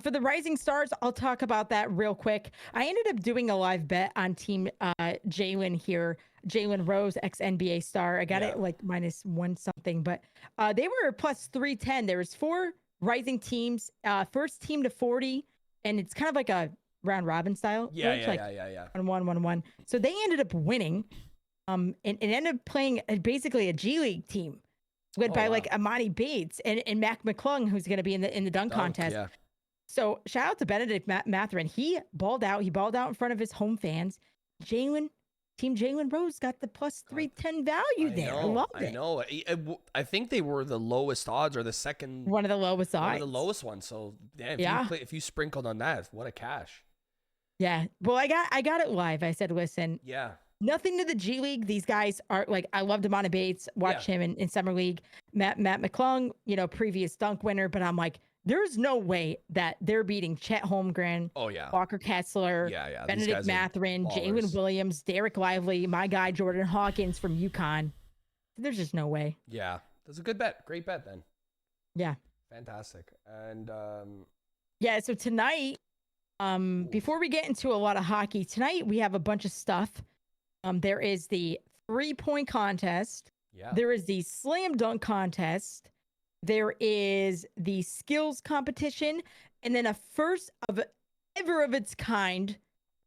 For the Rising Stars, I'll talk about that real quick. I ended up doing a live bet on Team Jalen here, Jalen Rose, ex NBA star. I got Yeah. it like -1 something, but they were plus 310. There was 4 Rising teams, first team to 40, and it's kind of like a round robin style. Yeah, Like yeah. 1-1, 1-1. So they ended up winning. And ended up playing basically a G League team led Oh, by wow. like Amani Bates and Mac McClung, who's going to be in the dunk contest. Yeah. So shout out to Benedict Mathurin. He balled out. He balled out in front of his home fans. Team Jalen Rose got the plus 310 value there. I loved it. I know. I think they were the lowest odds or the second. One of the lowest odds. One of the lowest ones. So damn, if you sprinkled on that, what a cash. Yeah. Well, I got it live. I said, listen. Yeah. Nothing to the G League. These guys are like, I loved Amani Bates. Watch him in Summer League. Matt McClung, previous dunk winner. But I'm like, there's no way that they're beating Chet Holmgren, Walker Kessler, Benedict Mathurin, Jalen Williams, Derek Lively, my guy Jordan Hawkins from UConn. There's just no way. Yeah, that's a good bet. Great bet then. Yeah. Fantastic. And so tonight, before we get into a lot of hockey, tonight we have a bunch of stuff. There is the 3-point contest. Yeah. There is the slam dunk contest. There is the skills competition. And then a first of ever of its kind,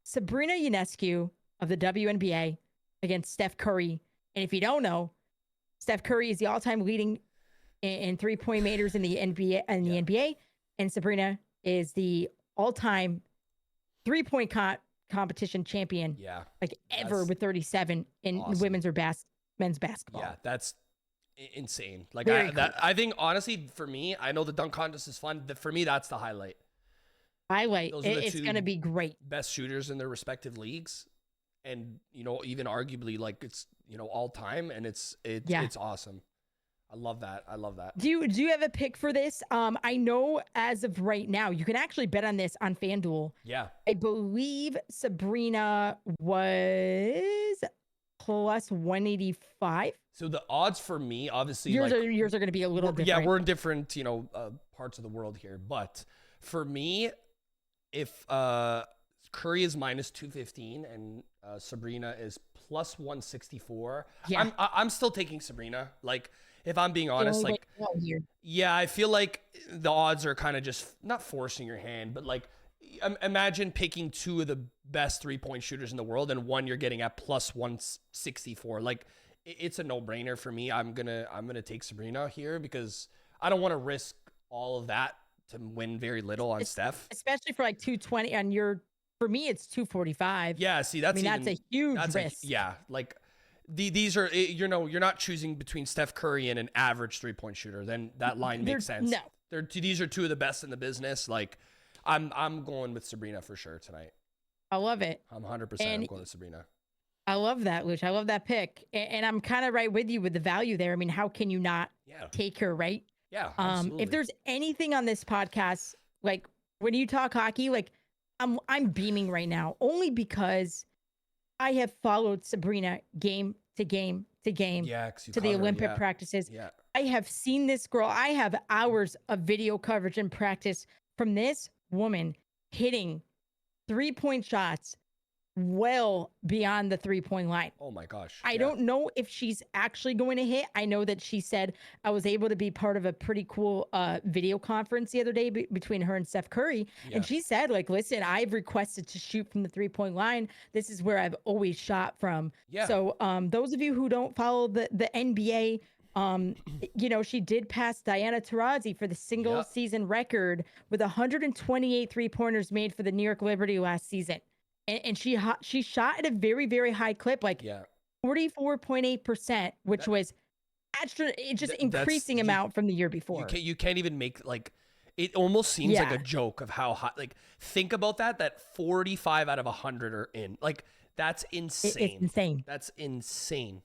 Sabrina Ionescu of the WNBA against Steph Curry. And if you don't know, Steph Curry is the all-time leading in 3-point makers in the NBA. And Sabrina is the all-time 3-point competition champion, like ever, with 37 in women's or men's basketball. Yeah, that's insane. Like I think honestly, for me, I know the dunk contest is fun. For me, that's the highlight. It's going to be great. Best shooters in their respective leagues, and even arguably like it's all time, and it's awesome. I love that. Do you have a pick for this? I know as of right now, you can actually bet on this on FanDuel. Yeah. I believe Sabrina was plus 185. So the odds for me, obviously, yours are going to be a little different. Yeah, we're in different, parts of the world here. But for me, if Curry is minus 215 and Sabrina is plus 164, I'm still taking Sabrina. Like, if I'm being honest, I feel like the odds are kind of just not forcing your hand, but like, imagine picking 2 of the best 3-point shooters in the world, and one you're getting at plus 164. Like, it's a no-brainer for me. I'm gonna take Sabrina here because I don't want to risk all of that to win very little on Steph, especially for like 220. And for me, it's 245. Yeah, see, that's a huge risk. Like. These are, you're not choosing between Steph Curry and an average 3-point shooter. Then that line makes sense. No, these are 2 of the best in the business. Like, I'm going with Sabrina for sure tonight. I love it. I'm 100% going with Sabrina. I love that, Looch. I love that pick, and I'm kind of right with you with the value there. I mean, how can you not take her, right? Yeah. Absolutely. If there's anything on this podcast, like when you talk hockey, like I'm beaming right now, only because I have followed Sabrina game to game to game to the Olympic practices. Yeah. I have seen this girl. I have hours of video coverage and practice from this woman hitting 3-point shots well beyond the 3-point line. Oh my gosh. I don't know if she's actually going to hit. I know that she said I was able to be part of a pretty cool video conference the other day between her and Steph Curry. Yeah. And she said, like, listen, I've requested to shoot from the 3-point line. This is where I've always shot from. Yeah. So those of you who don't follow the NBA, she did pass Diana Taurasi for the single season record with 128 3-pointers made for the New York Liberty last season. And she shot at a very, very high clip, like 44.8%, which was increasing amount from the year before. You can't even make, like, it almost seems like a joke of how hot, like, think about that 45 out of 100 are in. Like, that's insane. It's insane. That's insane.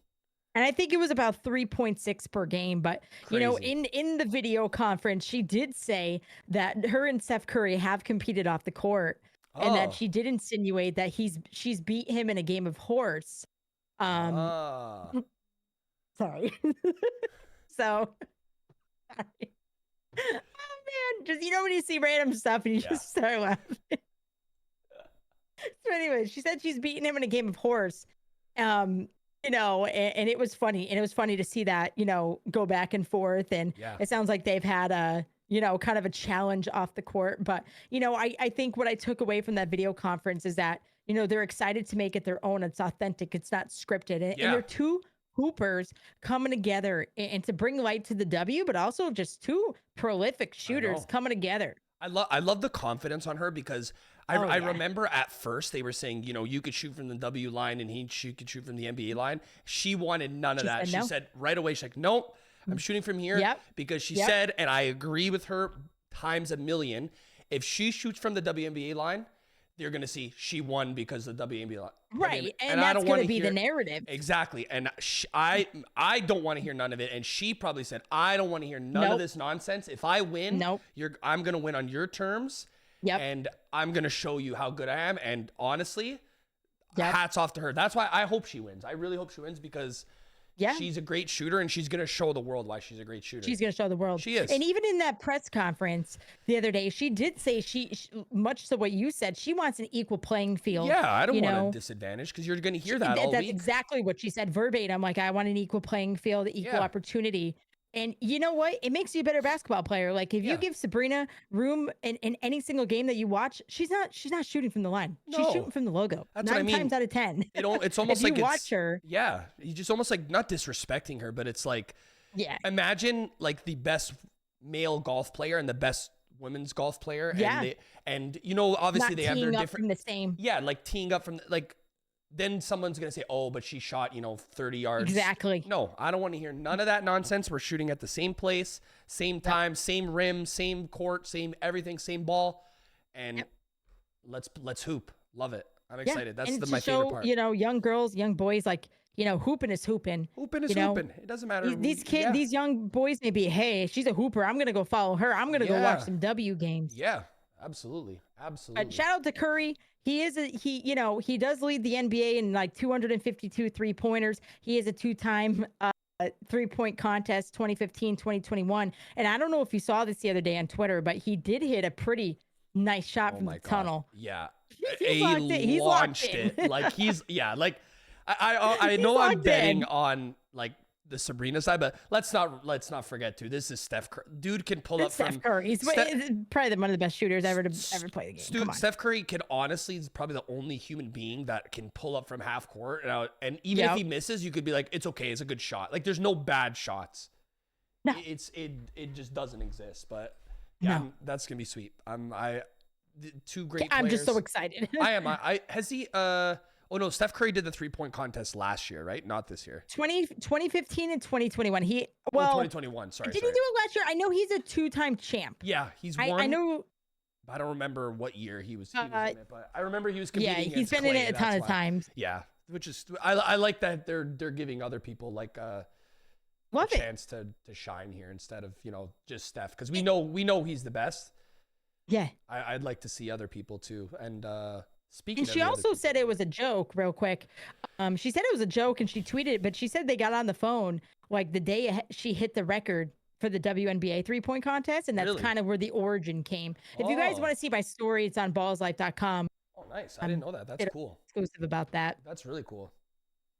And I think it was about 3.6 per game. But, Crazy. In the video conference, she did say that her and Steph Curry have competed off the court. And that she did insinuate that she's beat him in a game of horse. Sorry. So sorry. man, just when you see random stuff and you just start laughing. So anyway, she said she's beaten him in a game of horse. And it was funny. And it was funny to see that, go back and forth. And it sounds like they've had a, kind of a challenge off the court. But, I think what I took away from that video conference is that, they're excited to make it their own. It's authentic. It's not scripted. And they're two hoopers coming together and to bring light to the W, but also just two prolific shooters coming together. I love the confidence on her because I remember at first they were saying, you could shoot from the W line and he could shoot from the NBA line. She wanted none of that. She said right away, she's like, nope, I'm shooting from here because she said, and I agree with her times a million, if she shoots from the WNBA line, they're going to see she won because of the WNBA line. Right. And that's going to be the narrative. Exactly. And I don't want to hear none of it. And she probably said, I don't want to hear none of this nonsense. If I win, I'm going to win on your terms. And I'm going to show you how good I am. And honestly, hats off to her. That's why I hope she wins. I really hope she wins because she's a great shooter and she's going to show the world why she's a great shooter. She's going to show the world. She is. And even in that press conference the other day, she did say she much to what you said, she wants an equal playing field. Yeah, I don't want a disadvantage because you're going to hear that all That's week. exactly what she said verbatim. Like, I want an equal playing field, equal opportunity. And you know what? It makes you a better basketball player. Like if you give Sabrina room in any single game that you watch, she's not shooting from the line. No. She's shooting from the logo. That's what I mean. 9 times out of 10. It's almost if like you watch her. Yeah. You just almost like not disrespecting her, but it's like, imagine like the best male golf player and the best women's golf player. Yeah. And obviously not they have their different from the same. Yeah. Like teeing up from then someone's going to say, oh, but she shot, 30 yards. Exactly. No, I don't want to hear none of that nonsense. We're shooting at the same place, same time, same rim, same court, same everything, same ball. And let's hoop. Love it. I'm excited. That's my favorite part. Young girls, young boys, like, hooping is hooping. Hooping is hooping. It doesn't matter. These kids, these young boys may be, hey, she's a hooper. I'm going to go follow her. I'm going to go watch some W games. Yeah, absolutely. Absolutely. But shout out to Curry. He does lead the NBA in like 252 3-pointers. He is a 2-time 3-point contest, 2015, 2021. And I don't know if you saw this the other day on Twitter, but he did hit a pretty nice shot from the tunnel. Yeah. He launched it. Like I know I'm betting on like the Sabrina side, but let's not forget too. This is Steph Curry. Dude can pull up from Steph Curry. He's probably one of the best shooters ever play the game. Dude, Steph Curry can honestly is probably the only human being that can pull up from half court, and even if he misses, you could be like, it's okay, it's a good shot. Like there's no bad shots. No, it just doesn't exist. But that's gonna be sweet. Two great. I'm players. Just so excited. I am. Has he? Oh no, Steph Curry did the 3-point contest last year, right? Not this year. 2015 and 2021. 2021. Sorry. Did he do it last year? I know he's a 2-time champ. Yeah, he's won. I know. I don't remember what year he was in it, but I remember he was competing. Yeah, he's been in it a ton of times. Yeah, which is I like that they're giving other people like a chance to shine here instead of just Steph, because we know he's the best. Yeah, I'd like to see other people too. And and she also said it was a joke, real quick. She said it was a joke and she tweeted it, but she said they got on the phone like the day she hit the record for the WNBA 3-point contest. And that's kind of where the origin came. If you guys want to see my story, it's on ballislife.com. Oh, nice. I didn't know that. That's cool. Exclusive about that. That's really cool.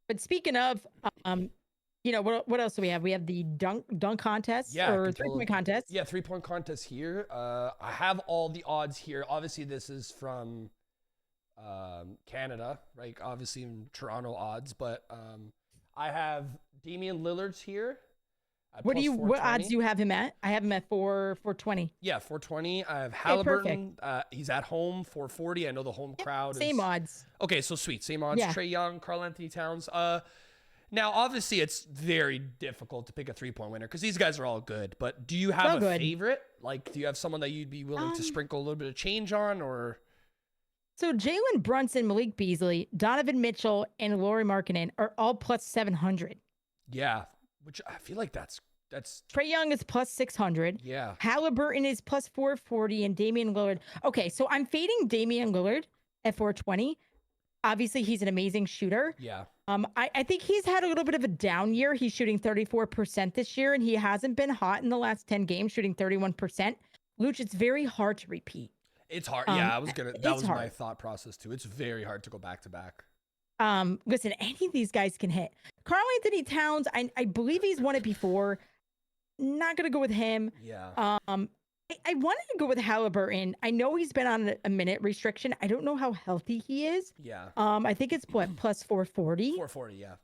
But speaking of, what else do we have? We have the dunk contest or 3-point contest. Yeah, 3-point contest here. I have all the odds here. Obviously, this is from Canada, right? Obviously in Toronto odds, but I have Damian Lillard's here. What odds do you have him at? I have him at 420. Yeah, 420. I have Halliburton. He's at home 440. I know the home crowd. Same odds. Okay, so sweet. Same odds. Yeah. Trae Young, Karl Anthony Towns. Now obviously it's very difficult to pick a 3-point winner because these guys are all good. But do you have a favorite? Like, do you have someone that you'd be willing to sprinkle a little bit of change on, or? So Jalen Brunson, Malik Beasley, Donovan Mitchell, and Lauri Markkanen are all plus 700. Yeah, which I feel like that's Trae Young is plus 600. Yeah. Halliburton is plus 440, and Damian Lillard. Okay, so I'm fading Damian Lillard at 420. Obviously, he's an amazing shooter. Yeah. I think he's had a little bit of a down year. He's shooting 34% this year, and he hasn't been hot in the last 10 games, shooting 31%. Looch, it's very hard to repeat. It's hard. Yeah, that It's was my hard. thought process too. It's very hard to go back to back. Listen, any of these guys can hit. Karl Anthony Towns, I believe he's won it before. Not gonna go with him. Yeah. I wanted to go with Halliburton. I know he's been on a minute restriction. I don't know how healthy he is. Yeah. I think it's what, plus 440. 440. Yeah.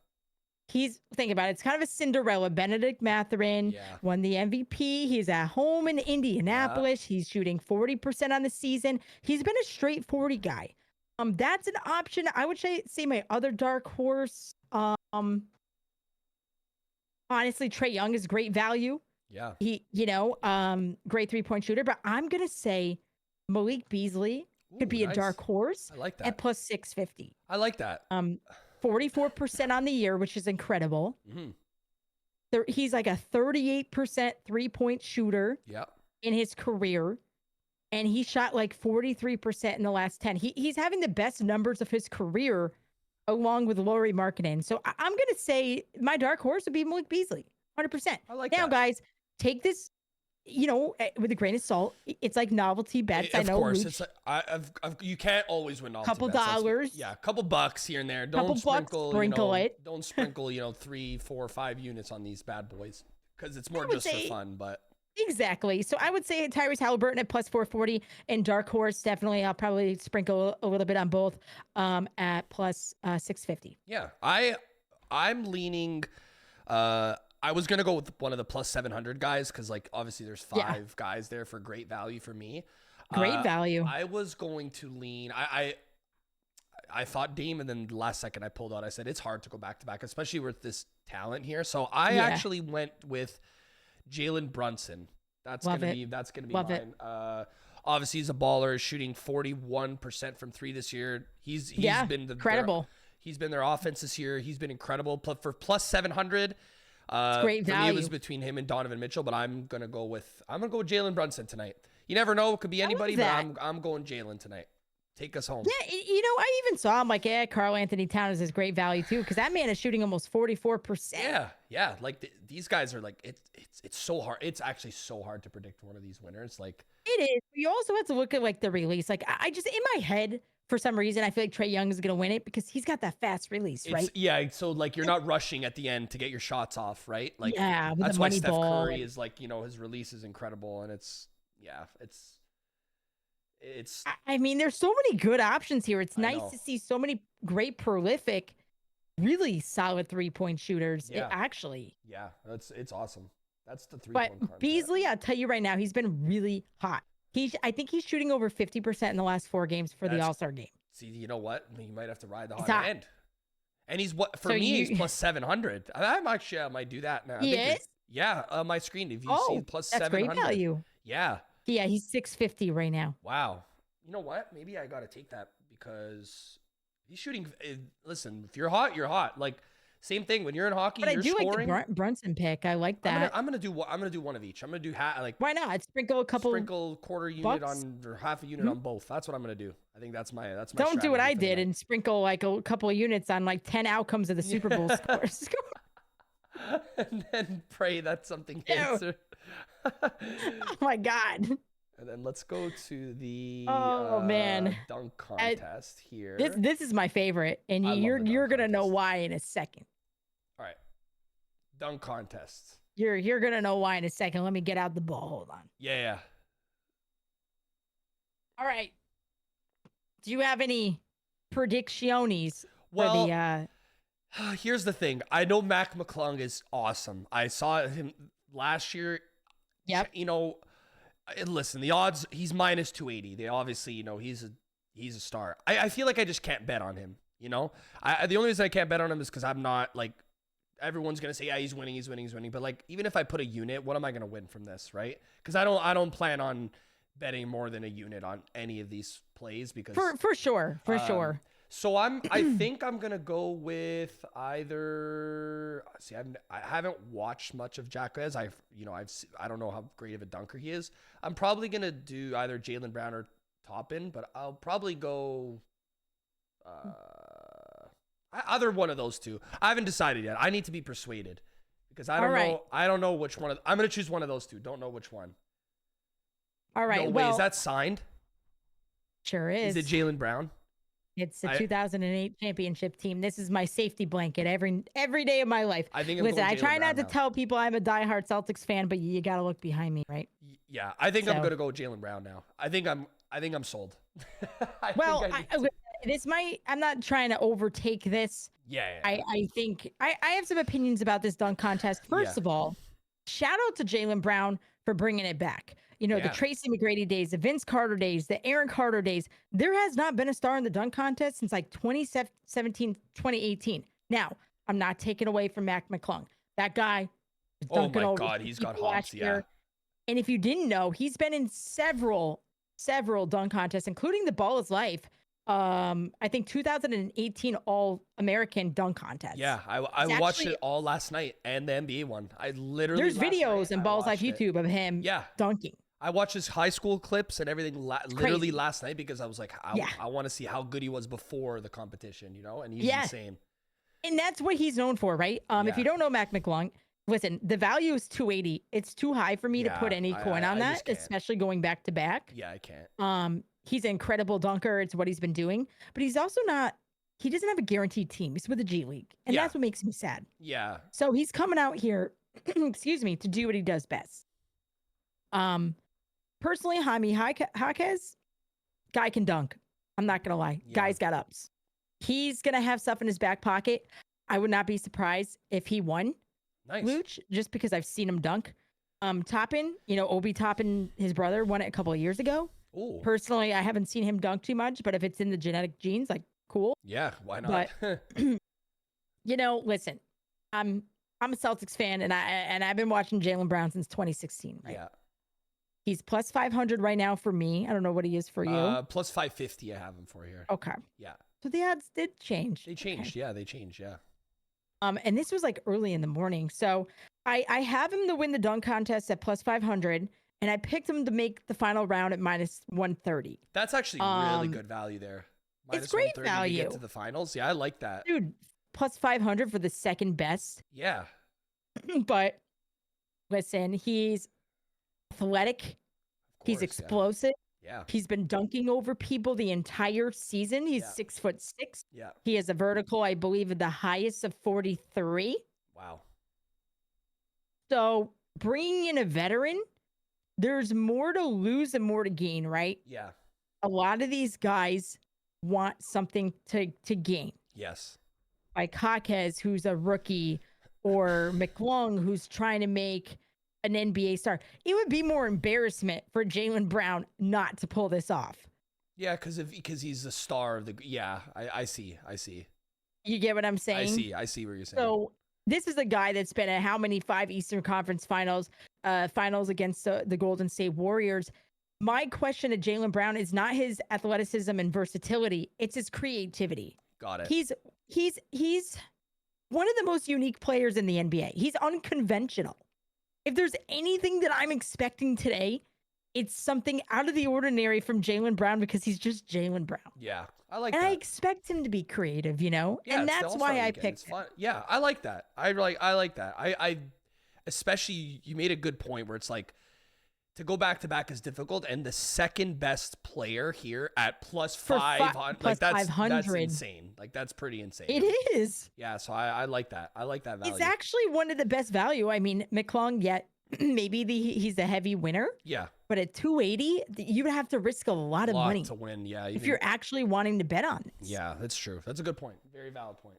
He's think about it. It's kind of a Cinderella. Benedict Mathurin won the MVP. He's at home in Indianapolis. He's shooting 40% on the season. He's been a straight 40 guy. That's an option. I would say my other dark horse. Honestly, Trae Young is great value. Yeah. He, great 3-point shooter. But I'm gonna say Malik Beasley could be a dark horse. I like that. At plus 650. I like that. 44% on the year, which is incredible. He's like a 38% 3-point shooter in his career. And he shot like 43% in the last 10. He's having the best numbers of his career along with Lauri Markkanen. So I'm going to say my dark horse would be Malik Beasley, 100%. I like now, that. Guys, take this, with a grain of salt. It's like novelty bets. I know. Of course. It's like, you can't always win novelty couple bets. dollars. A couple bucks here and there. Don't sprinkle it. Don't sprinkle, 3, 4, 5 units on these bad boys because it's more just for fun. But exactly. So I would say Tyrese Halliburton at plus 440 and dark horse. Definitely, I'll probably sprinkle a little bit on both at plus 650. Yeah, I'm leaning. I was gonna go with one of the plus 700 guys because, like, obviously there's 5 guys there for great value for me. Great value. I was going to lean. I thought Dame, and then the last second I pulled out. I said it's hard to go back to back, especially with this talent here. So I actually went with Jalen Brunson. That's gonna be Love mine. Obviously he's a baller, shooting 41% from 3 this year. He's been incredible. He's been their offense this year. He's been incredible. For plus 700. Great value. For me, it was between him and Donovan Mitchell, but I'm gonna go with Jalen Brunson tonight. You never know; it could be anybody, but I'm going Jalen tonight. Take us home. Yeah, I even saw him like, Karl Anthony Towns is great value too, because that man is shooting almost 44%. Yeah. Like these guys are like it's so hard. It's actually so hard to predict one of these winners. Like it is. You also have to look at like the release. Like I just in my head. For some reason, I feel like Trae Young is going to win it because he's got that fast release, right? So like you're not rushing at the end to get your shots off, right? Like that's why Steph Curry is like, his release is incredible, and it's. I mean, there's so many good options here. It's nice to see so many great, prolific, really solid 3-point shooters. Yeah. It's awesome. That's the 3-point card. But Beasley, I'll tell you right now, he's been really hot. I think he's shooting over 50% in the last 4 games for the All-Star game. See, you know what? You might have to ride the hot end. And he's he's plus 700. I might do that now. He is? My screen. If you see plus 700. That's great value. Yeah. Yeah, he's 650 right now. Wow. You know what? Maybe I got to take that because he's shooting. Listen, if you're hot, you're hot. Like, same thing when you're in hockey. But you're I do scoring. like the Brunson pick. I like that. I'm gonna do one of each. I'm gonna do why not? Sprinkle quarter unit on or half a unit on both. That's what I'm gonna do. I think that's my. Don't do what I did and sprinkle like a couple of units on like 10 outcomes of the Super Bowl scores. And then pray that something hits. Oh my God. And then let's go to the dunk contest here. This is my favorite, and you're gonna know why in a second. All right, dunk contest. You're gonna know why in a second. Let me get out the ball. Hold on. Yeah. All right. Do you have any predictions? Well, for the, here's the thing. I know Mac McClung is awesome. I saw him last year. Yep. Listen, the odds, he's minus 280. They obviously, he's a star. I feel like I just can't bet on him, the only reason I can't bet on him is because I'm not like, everyone's going to say, yeah, he's winning. But like, even if I put a unit, what am I going to win from this, right? Because I don't plan on betting more than a unit on any of these plays because for sure. So I think I'm gonna go with either. See, I haven't watched much of Jacquez. I don't know how great of a dunker he is. I'm probably gonna do either Jaylen Brown or Toppin, but I'll probably go either one of those two. I haven't decided yet. I need to be persuaded because I don't know. I don't know which one. I'm gonna choose one of those two. Don't know which one. All right. No way. Well, Is that signed? sure Is it is. Jaylen Brown? It's the 2008 championship team. This is my safety blanket every day of my life. I think I'm Listen, going I Jaylen try Brown not to now. tell people I'm a diehard Celtics fan, but you got to look behind me, right? Yeah, I think I'm So- gonna go Jaylen Brown now. I think I'm sold. Well, I'm not trying to overtake this. yeah. I think I have some opinions about this dunk contest. First of all, shout out to Jaylen Brown for bringing it back. You know, the Yeah. Tracy McGrady days, the Vince Carter days, the Aaron Carter days. There has not been a star in the dunk contest since like 2017, 2018. Now, I'm not taking away from Mac McClung. That guy was Oh dunking my over God, he's got people hops. last year. And if you didn't know, he's been in several dunk contests, including the Ballislife. I think 2018 All-American dunk contest. Yeah, I watched it all last night and the NBA one. I literally There's videos and Ballislife YouTube of him dunking. I watched his high school clips and everything literally last night because I was like, I want to see how good he was before the competition, you know? And he's insane. And that's what he's known for, right? If you don't know Mac McClung, listen, the value is 280. It's too high for me to put any coin on that, especially going back to back. Yeah, I can't. He's an incredible dunker. It's what he's been doing, but he's also not. He doesn't have a guaranteed team. He's with the G League, and that's what makes me sad. Yeah. So he's coming out here, excuse me, to do what he does best. Personally, Jaime Jaquez, guy can dunk. I'm not gonna lie. Yeah. Guy's got ups. He's gonna have stuff in his back pocket. I would not be surprised if he won. Nice. Looch, just because I've seen him dunk. Toppin, Obi Toppin, his brother won it a couple of years ago. Ooh. Personally, I haven't seen him dunk too much, but if it's in the genetic genes, like cool. Yeah, why not? But listen, I'm a Celtics fan, and I've been watching Jaylen Brown since 2016. Right? Yeah. He's plus 500 right now for me. I don't know what he is for you. Plus 550 I have him for here. Okay. Yeah. So the odds did change. They changed. Okay. Yeah, they changed. Yeah. And this was like early in the morning. So I have him to win the dunk contest at plus 500, and I picked him to make the final round at minus 130. That's actually really good value there. It's great value. To get to the finals. Yeah, I like that. Dude, plus 500 for the second best. Yeah. But listen, he's athletic. He's explosive. Yeah. He's been dunking over people the entire season. He's 6'6". Yeah. He has a vertical, I believe, the highest of 43. Wow. So bringing in a veteran, there's more to lose and more to gain, right? Yeah. A lot of these guys want something to gain. Yes. Like Jaquez, who's a rookie, or McClung, who's trying to make an NBA star. It would be more embarrassment for Jaylen Brown not to pull this off. Yeah, because he's the star of the. Yeah, I see. You get what I'm saying? I see what you're saying. So this is a guy that's been at how many 5 Eastern Conference finals against the Golden State Warriors. My question to Jaylen Brown is not his athleticism and versatility; it's his creativity. Got it. He's one of the most unique players in the NBA. He's unconventional. If there's anything that I'm expecting today, it's something out of the ordinary from Jaylen Brown because he's just Jaylen Brown. Yeah, I like and that. I expect him to be creative, Yeah, and that's why I picked him. Yeah, I like that. I like that. I especially you made a good point where it's like to go back to back is difficult, and the second best player here at plus 500, like that's insane. Like that's pretty insane. It is. Yeah, so I like that. I like that value. It's actually one of the best value. I mean, McClung, maybe he's a heavy winner. Yeah. But at 280, you would have to risk a lot of money to win. Yeah. If you're actually wanting to bet on this. Yeah, that's true. That's a good point. Very valid point.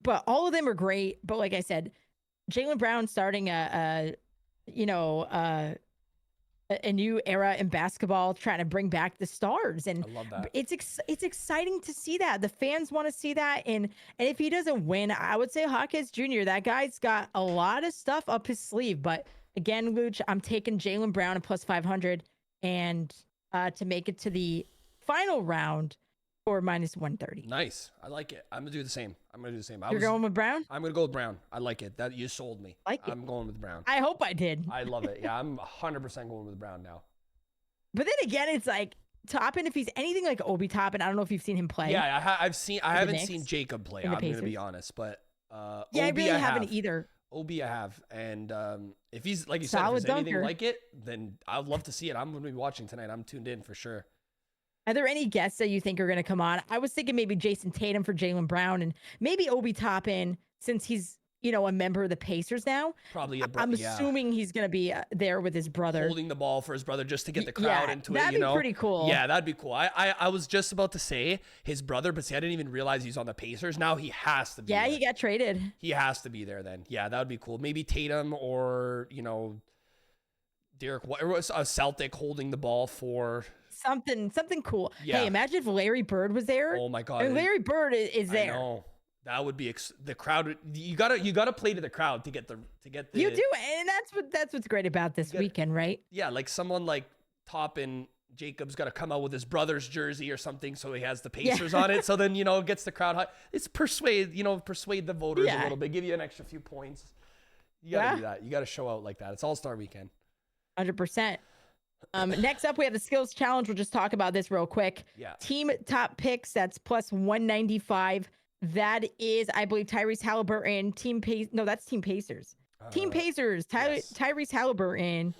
But all of them are great. But like I said, Jaylen Brown starting a new era in basketball, trying to bring back the stars, and I love that. It's exciting to see that. The fans want to see that, and if he doesn't win, I would say Jaquez Jr. That guy's got a lot of stuff up his sleeve. But again, Looch, I'm taking Jaylen Brown at plus 500, and to make it to the final round for minus 130. Nice. I like it. I'm gonna do the same. You're going with Brown? I'm gonna go with Brown. I like it. That you sold me. I'm going with Brown. I hope I did. I love it. Yeah, I'm 100% going with Brown now. But then again, it's like Toppin, if he's anything like Obi Toppin, I don't know if you've seen him play. Yeah, I haven't seen Jacob play. I'm gonna be honest, but I really haven't either. Obi I have. And if he's, like you said, if Solid there's anything dunker. like it, then I'd love to see it. I'm going to be watching tonight. I'm tuned in for sure. Are there any guests that you think are going to come on? I was thinking maybe Jason Tatum for Jaylen Brown and maybe Obi Toppin since he's, a member of the Pacers now. Probably I'm yeah. assuming he's going to be there with his brother. Holding the ball for his brother just to get the crowd into it, that'd be pretty cool. Yeah, that'd be cool. I was just about to say his brother, but see, I didn't even realize he's on the Pacers. Now he has to be there. He got traded. He has to be there then. Yeah, that would be cool. Maybe Tatum or, Derek, or a Celtic holding the ball for... Something cool. Yeah. Hey, imagine if Larry Bird was there. Oh my God. And Larry Bird is there. I know. That would be the crowd. You gotta play to the crowd to get the. You do, and that's what's great about this weekend, right? Yeah, like someone like Toppin Jacobs got to come out with his brother's jersey or something, so he has the Pacers on it. So then it gets the crowd hot. It's persuade the voters a little bit, give you an extra few points. You gotta do that. You gotta show out like that. It's All-Star Weekend. 100%. Next up, we have the skills challenge. We'll just talk about this real quick. Yeah. Team top picks. That's plus 195. That is, I believe, Tyrese Halliburton. That's Team Pacers. Team Pacers. Yes. Tyrese Halliburton,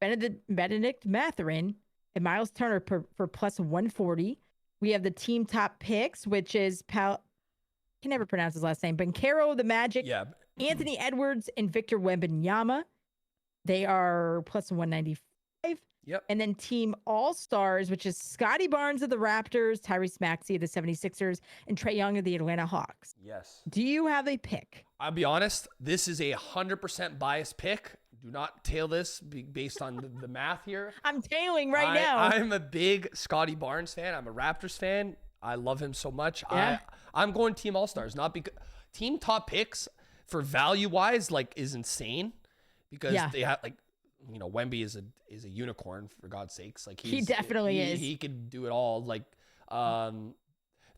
Benedict Mathurin, and Miles Turner for plus 140. We have the team top picks, which is I can never pronounce his last name. Banchero, the Magic. Yeah. Anthony Edwards and Victor Wembanyama. They are plus 195. Yep. And then Team All-Stars, which is Scotty Barnes of the Raptors, Tyrese Maxey of the 76ers, and Trae Young of the Atlanta Hawks. Yes. Do you have a pick? I'll be honest, this is a 100% biased pick. Do not tail this based on the math here. I'm tailing now. I'm a big Scotty Barnes fan. I'm a Raptors fan. I love him so much. Yeah. I'm going Team All-Stars, not because team top picks for value-wise is insane because they have Wemby is a unicorn, for God's sakes. He definitely is. He could do it all.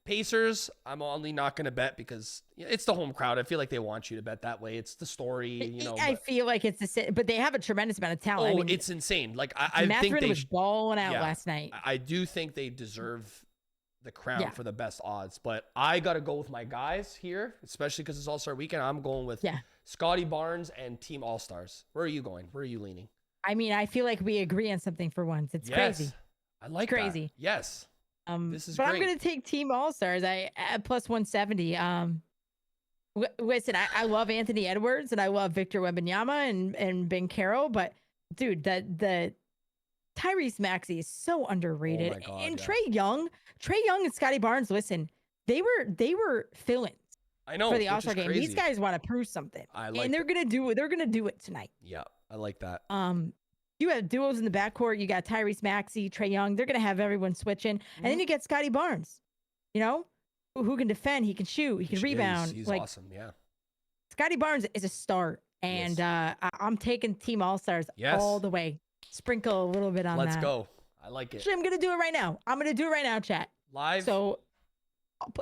Pacers, I'm only not going to bet because it's the home crowd. I feel like they want you to bet that way. It's the story, I feel like it's the same, but they have a tremendous amount of talent. Oh, it's insane. I think they was balling out last night. I do think they deserve the crown for the best odds, but I got to go with my guys here, especially because it's All-Star Weekend. I'm going with Scotty Barnes and Team All-Stars. Where are you going? Where are you leaning? I mean, I feel like we agree on something for once. It's crazy. I like crazy. That. Yes. This is but great. I'm going to take Team All-Stars. I at plus 170. Listen, I love Anthony Edwards and I love Victor Wembanyama and Banchero, but dude, the Tyrese Maxey is so underrated. Oh my God, and Trae Young and Scotty Barnes, listen, they were fill-ins. I know for the All-Star game. These guys want to prove something. And they're gonna do it. They're gonna do it tonight. Yeah, I like that. You have duos in the backcourt. You got Tyrese Maxey, Trae Young. They're gonna have everyone switching, and then you get Scotty Barnes. Who can defend? He can shoot. He can rebound. He's awesome. Yeah. Scotty Barnes is a star, and I'm taking Team All-Stars all the way. Sprinkle a little bit on that. Let's go. I like it. Actually, I'm gonna do it right now. Chat. Live. So,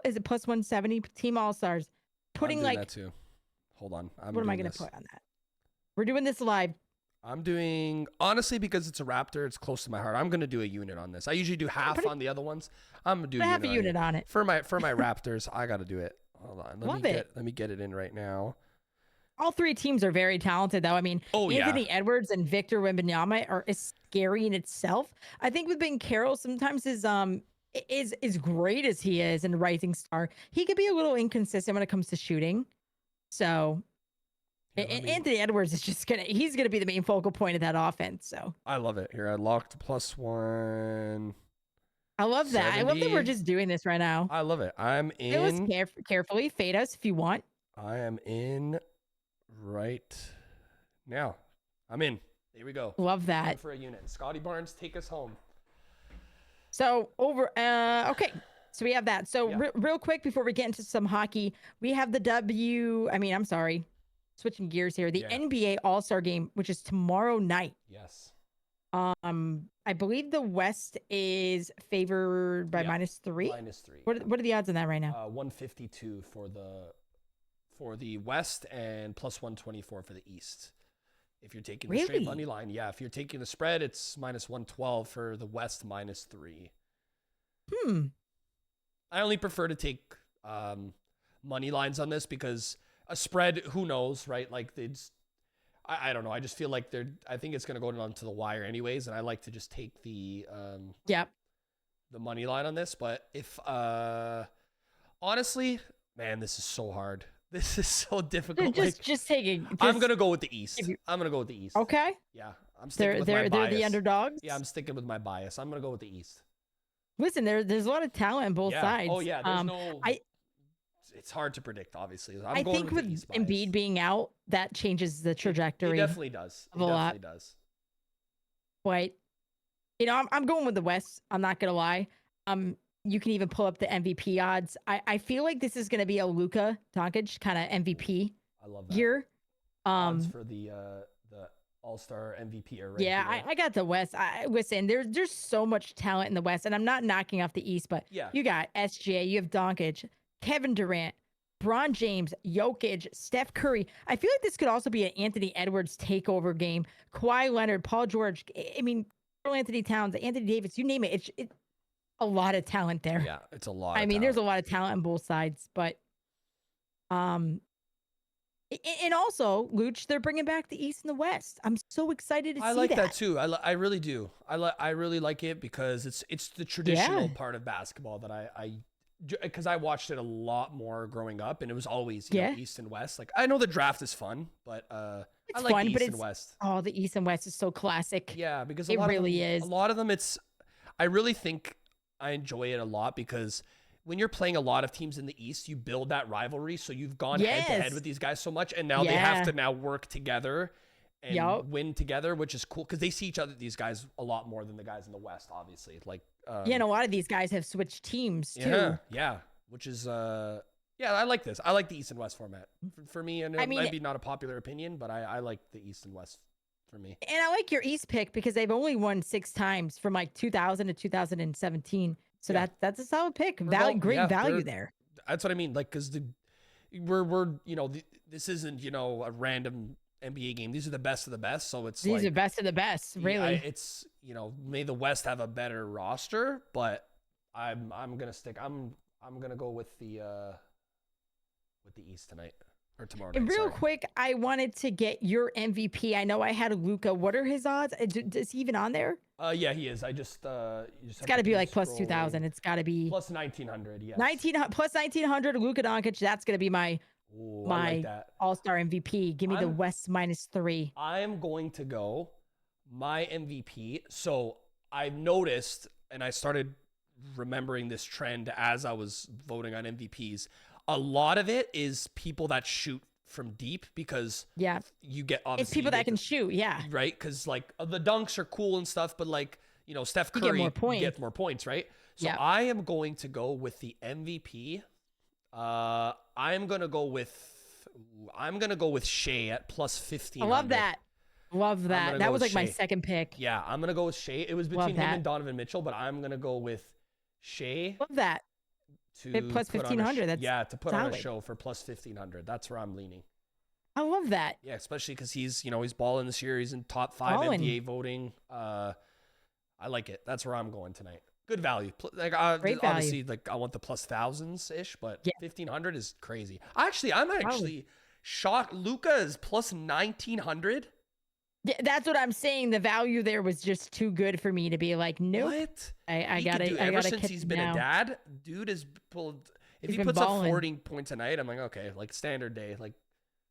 is it plus 170? Team All-Stars. Putting that too. Hold on. What am I gonna put on that? We're doing this live. I'm doing, honestly, because it's a Raptor, it's close to my heart. I'm gonna do a unit on this. I usually do half on the other ones. I'm gonna do half a unit on it for my Raptors. I gotta do it. Hold on. Let me get it in right now. All three teams are very talented, though. I mean, Anthony Edwards and Victor Wembanyama is scary in itself. I think with Banchero, sometimes is great as he is and rising star, he could be a little inconsistent when it comes to shooting. So Anthony Edwards is he's gonna be the main focal point of that offense. So I love it. Here, I locked plus 1. I love that. 70. I love that we're just doing this right now. I love it. I'm in. Carefully fade us if you want. I am in right now. I'm in. There we go. Love that. For a unit. Scotty Barnes, take us home. So okay. So we have that. So real quick before we get into some hockey, we have the switching gears here. The NBA All-Star game, which is tomorrow night. Yes. I believe the West is favored by -3. -3. What are the odds on that right now? 152 for the West and plus 124 for the East. If you're taking the straight money line, if you're taking the spread, it's -112 for the West, -3. I only prefer to take money lines on this because a spread, who knows, right? Like I don't know. I just feel like I think it's going to go down to the wire anyways. And I like to just take the money line on this. But if, honestly, man, this is so hard. This is so difficult. Just taking. I'm going to go with the East. I'm going to go with the East. Okay. Yeah. I'm sticking with my bias. They're the underdogs. Yeah. I'm sticking with my bias. I'm going to go with the East. Listen, there's a lot of talent on both sides. Oh yeah. It's hard to predict, obviously. I think with Embiid being out, that changes the trajectory. It definitely does. It definitely does. But, I'm going with the West. I'm not going to lie. You can even pull up the MVP odds. I feel like this is going to be a Luka Doncic kind of MVP I love that. year. Odds for the All-Star MVP are right here. I got the West. Listen, there's so much talent in the West, and I'm not knocking off the East, but you got SGA, you have Doncic, Kevin Durant, Bron James, Jokic, Steph Curry. I feel like this could also be an Anthony Edwards takeover game. Kawhi Leonard, Paul George. I mean, Karl Anthony Towns, Anthony Davis, you name it. It's a lot of talent there. Yeah, it's a lot. There's a lot of talent on both sides, but and also, Looch, they're bringing back the East and the West. I'm so excited to see that. I like that too. I really do. I really like it because it's the traditional part of basketball that because I watched it a lot more growing up, and it was always East and West. Like, I know the draft is fun, but I like fun, the East and West. Oh, the East and West is so classic. Yeah, because it really is. A lot of them, I really think I enjoy it a lot because when you're playing a lot of teams in the East, you build that rivalry. So you've gone head to head with these guys so much, and now they have to now work together and win together, which is cool because they see these guys a lot more than the guys in the West, obviously. Like, and a lot of these guys have switched teams too. Yeah, which is I like this. I like the East and West format for me, and it might be not a popular opinion, but I like the East and West for me. And I like your East pick because they've only won 6 times from like 2000 to 2017. So that's a solid pick. Great value there. That's what I mean. Like, because this isn't a random NBA game. These are the best of the best. So these are best of the best. Really, it's may the West have a better roster, but I'm gonna stick. I'm gonna go with the East tonight or tomorrow night. And real quick, I wanted to get your MVP. I know I had Luka. What are his odds? Is he even on there? Yeah, he is. It's got to be like plus 2,000. It's got to be plus 1,900. Yes. Plus 1,900. Luka Doncic. That's gonna be my like All-Star MVP. Give me the West -3. I am going to go my MVP. So I've noticed, and I started remembering this trend as I was voting on MVPs. A lot of it is people that shoot from deep because you get obviously it's people that can shoot, right? Because like the dunks are cool and stuff, but like Steph Curry gets more points, right? So I am going to go with the MVP. I'm gonna go with Shea at plus 15. I love that. That was like my second pick. Yeah, I'm gonna go with Shea. It was between him and Donovan Mitchell, but I'm gonna go with Shea. Love that. Plus 1,500. To put on a show for plus 1,500. That's where I'm leaning. I love that. Yeah, especially because he's balling this year. He's in top 5 NBA voting. I like it. That's where I'm going tonight. Good value. Like obviously, like I want the plus thousands ish, but 1,500 is crazy. I'm actually shocked. Luka is plus 1,900. Yeah, that's what I'm saying. The value there was just too good for me to be like, nope. What? I got it. Ever since he's been a dad, dude has pulled. If he puts up 40 points a night, I'm like, okay, like standard day, like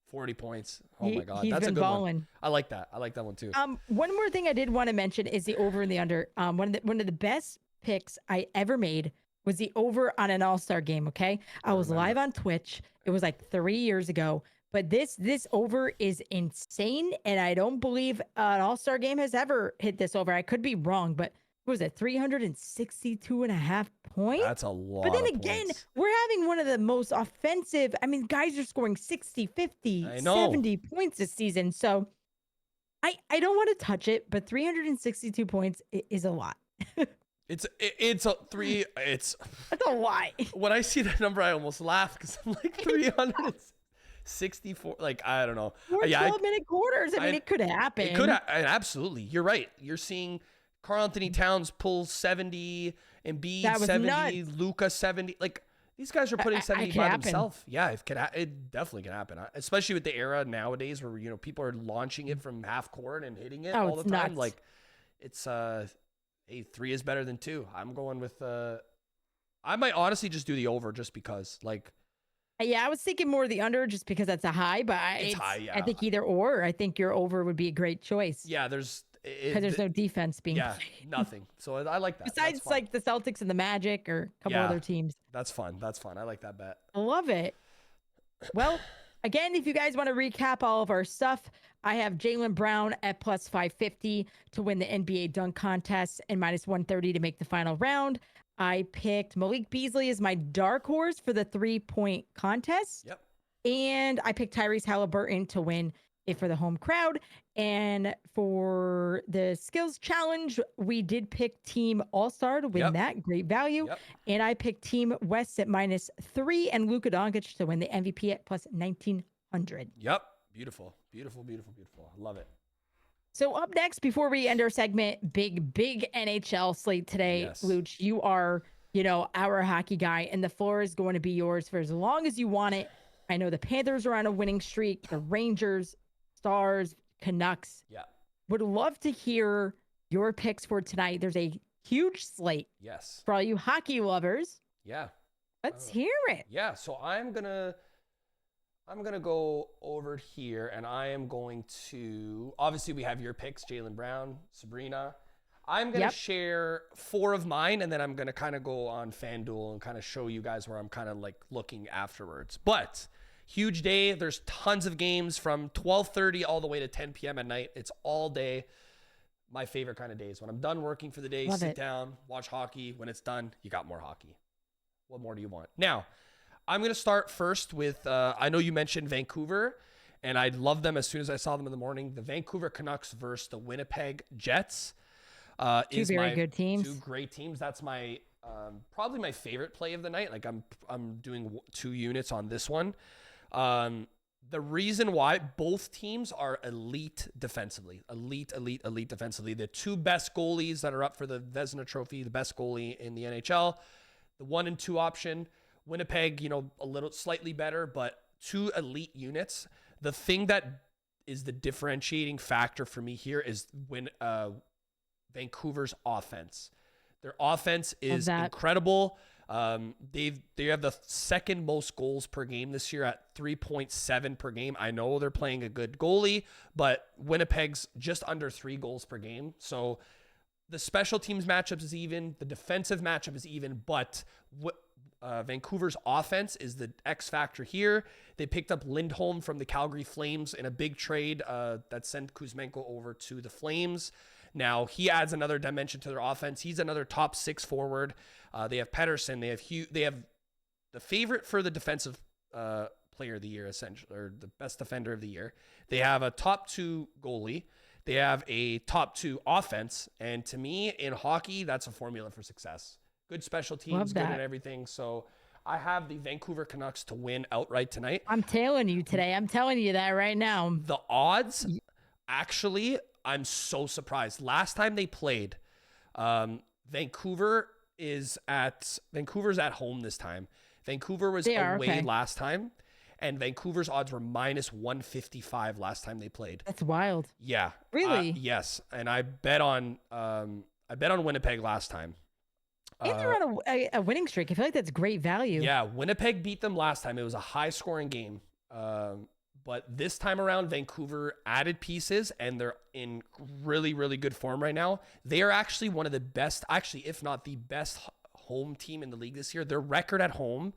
40 points. Oh my God, that's a good one. I like that. I like that one too. One more thing I did want to mention is the over and the under. One of the best picks I ever made was the over on an All-Star game. Okay, I was live on Twitch. It was like 3 years ago. But this over is insane, and I don't believe an All-Star game has ever hit this over. I could be wrong, but what was it, 362.5 points? That's a lot. But then again, we're having one of the most offensive. I mean, guys are scoring 60, 50, 70 points this season. So I don't want to touch it, but 362 points is a lot. It's a lot. When I see that number, I almost laugh because I'm like 364. Like, I don't know. 12-minute quarters. I mean, it could happen. It could absolutely. You're right. You're seeing Karl Anthony Towns pull 70, Embiid 70, Luka 70. Like, These guys are putting 70 It by can happen. themselves. Yeah, it definitely can happen. Especially with the era nowadays where, people are launching it from half court and hitting it Oh, all the it's time. nuts. Like, it's, hey, 3 is better than 2. I'm going with, I might honestly just do the over just because, like. Yeah, I was thinking more the under just because that's a high, but It's high, I yeah. think either or. I think your over would be a great choice. Yeah, because there's no defense being played. nothing. So I like that. Besides like the Celtics and the Magic or a couple other teams. That's fun. That's fun. I like that bet. I love it. Well, again, if you guys want to recap all of our stuff, I have Jaylen Brown at plus 550 to win the NBA dunk contest and minus 130 to make the final round. I picked Malik Beasley as my dark horse for the 3-point contest. Yep. And I picked Tyrese Halliburton to win it for the home crowd. And for the skills challenge, we did pick Team All-Star to win that. Great value. Yep. And I picked Team West at -3 and Luka Doncic to win the MVP at plus 1900. Yep. Beautiful. Beautiful, beautiful, beautiful. I love it. So up next, before we end our segment, big NHL slate today, Yes. Looch, you are, our hockey guy, and the floor is going to be yours for as long as you want it. I know the Panthers are on a winning streak, the Rangers, Stars, Canucks. Yeah. Would love to hear your picks for tonight. There's a huge slate. Yes. For all you hockey lovers. Yeah. Let's hear it. Yeah. So I'm gonna go over here, and I am going to. Obviously, we have your picks: Jaylen Brown, Sabrina. I'm gonna share 4 of mine, and then I'm gonna kind of go on FanDuel and kind of show you guys where I'm kind of like looking afterwards. But huge day. There's tons of games from 12:30 all the way to 10 p.m. at night. It's all day. My favorite kind of days. When I'm done working for the day, sit down, watch hockey. When it's done, you got more hockey. What more do you want? Now, I'm going to start first with, I know you mentioned Vancouver, and I loved them as soon as I saw them in the morning. The Vancouver Canucks versus the Winnipeg Jets. Two very good teams. 2 great teams. That's my probably my favorite play of the night. Like I'm doing 2 units on this one. The reason why both teams are elite defensively, elite defensively. The 2 best goalies that are up for the Vezina Trophy, the best goalie in the NHL, the 1 and 2 option. Winnipeg, a little slightly better, but 2 elite units. The thing that is the differentiating factor for me here is when Vancouver's offense. Their offense is incredible. They have the 2nd most goals per game this year at 3.7 per game. I know they're playing a good goalie, but Winnipeg's just under 3 goals per game. So the special teams matchup is even, the defensive matchup is even, but Vancouver's offense is the X factor here. They picked up Lindholm from the Calgary Flames in a big trade that sent Kuzmenko over to the Flames. Now he adds another dimension to their offense. He's another top 6 forward. They have Pettersson. They have the favorite for the defensive player of the year, essentially, or the best defender of the year. They have a top 2 goalie. They have a top 2 offense. And to me, in hockey, that's a formula for success. Good special teams, good at everything. So I have the Vancouver Canucks to win outright tonight. I'm telling you today. I'm telling you that right now. The odds, actually, I'm so surprised. Last time they played, Vancouver's at home this time. Vancouver was away last time, and Vancouver's odds were -155 last time they played. That's wild. Yeah. Really? Yes. And I bet on Winnipeg last time. And they're on a winning streak. I feel like that's great value. Yeah, Winnipeg beat them last time. It was a high-scoring game. But this time around, Vancouver added pieces, and they're in really, really good form right now. They are actually one of the best, if not the best home team in the league this year. Their record at home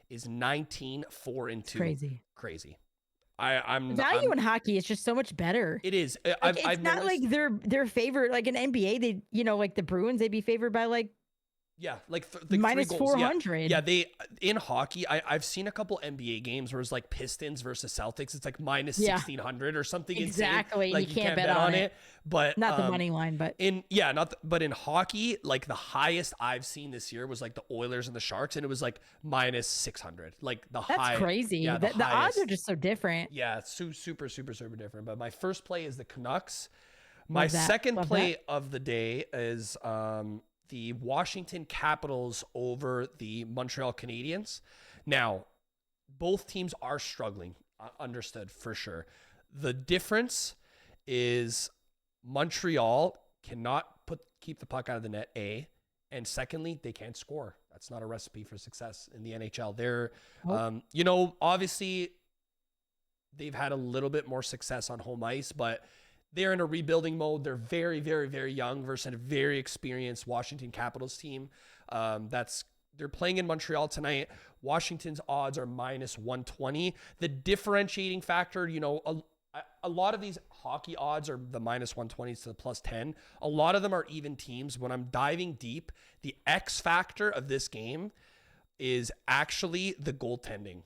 is 19-4-2. Crazy. I'm value in hockey is just so much better. It is. It's not like they're favored like in NBA. They like the Bruins, they'd be favored by like. Yeah, like minus 400. Yeah, they in hockey. I've seen a couple NBA games where it's like Pistons versus Celtics. It's like minus 1,600 or something. Exactly, insane. Like you can't bet on it. But not the money line. But but in hockey, like the highest I've seen this year was like the Oilers and the Sharks, and it was like minus 600. Like that's crazy. Yeah, the odds are just so different. Yeah, it's super different. But my first play is the Canucks. My second play of the day is the Washington Capitals over the Montreal Canadiens. Now, both teams are struggling, understood for sure. The difference is Montreal cannot keep the puck out of the net, A, and secondly, they can't score. That's not a recipe for success in the NHL. They're, obviously they've had a little bit more success on home ice, but they're in a rebuilding mode. They're very, very, very young versus a very experienced Washington Capitals team. They're playing in Montreal tonight. Washington's odds are -120. The differentiating factor, a lot of these hockey odds are the -120s to the +10. A lot of them are even teams. When I'm diving deep, the X factor of this game is actually the goaltending.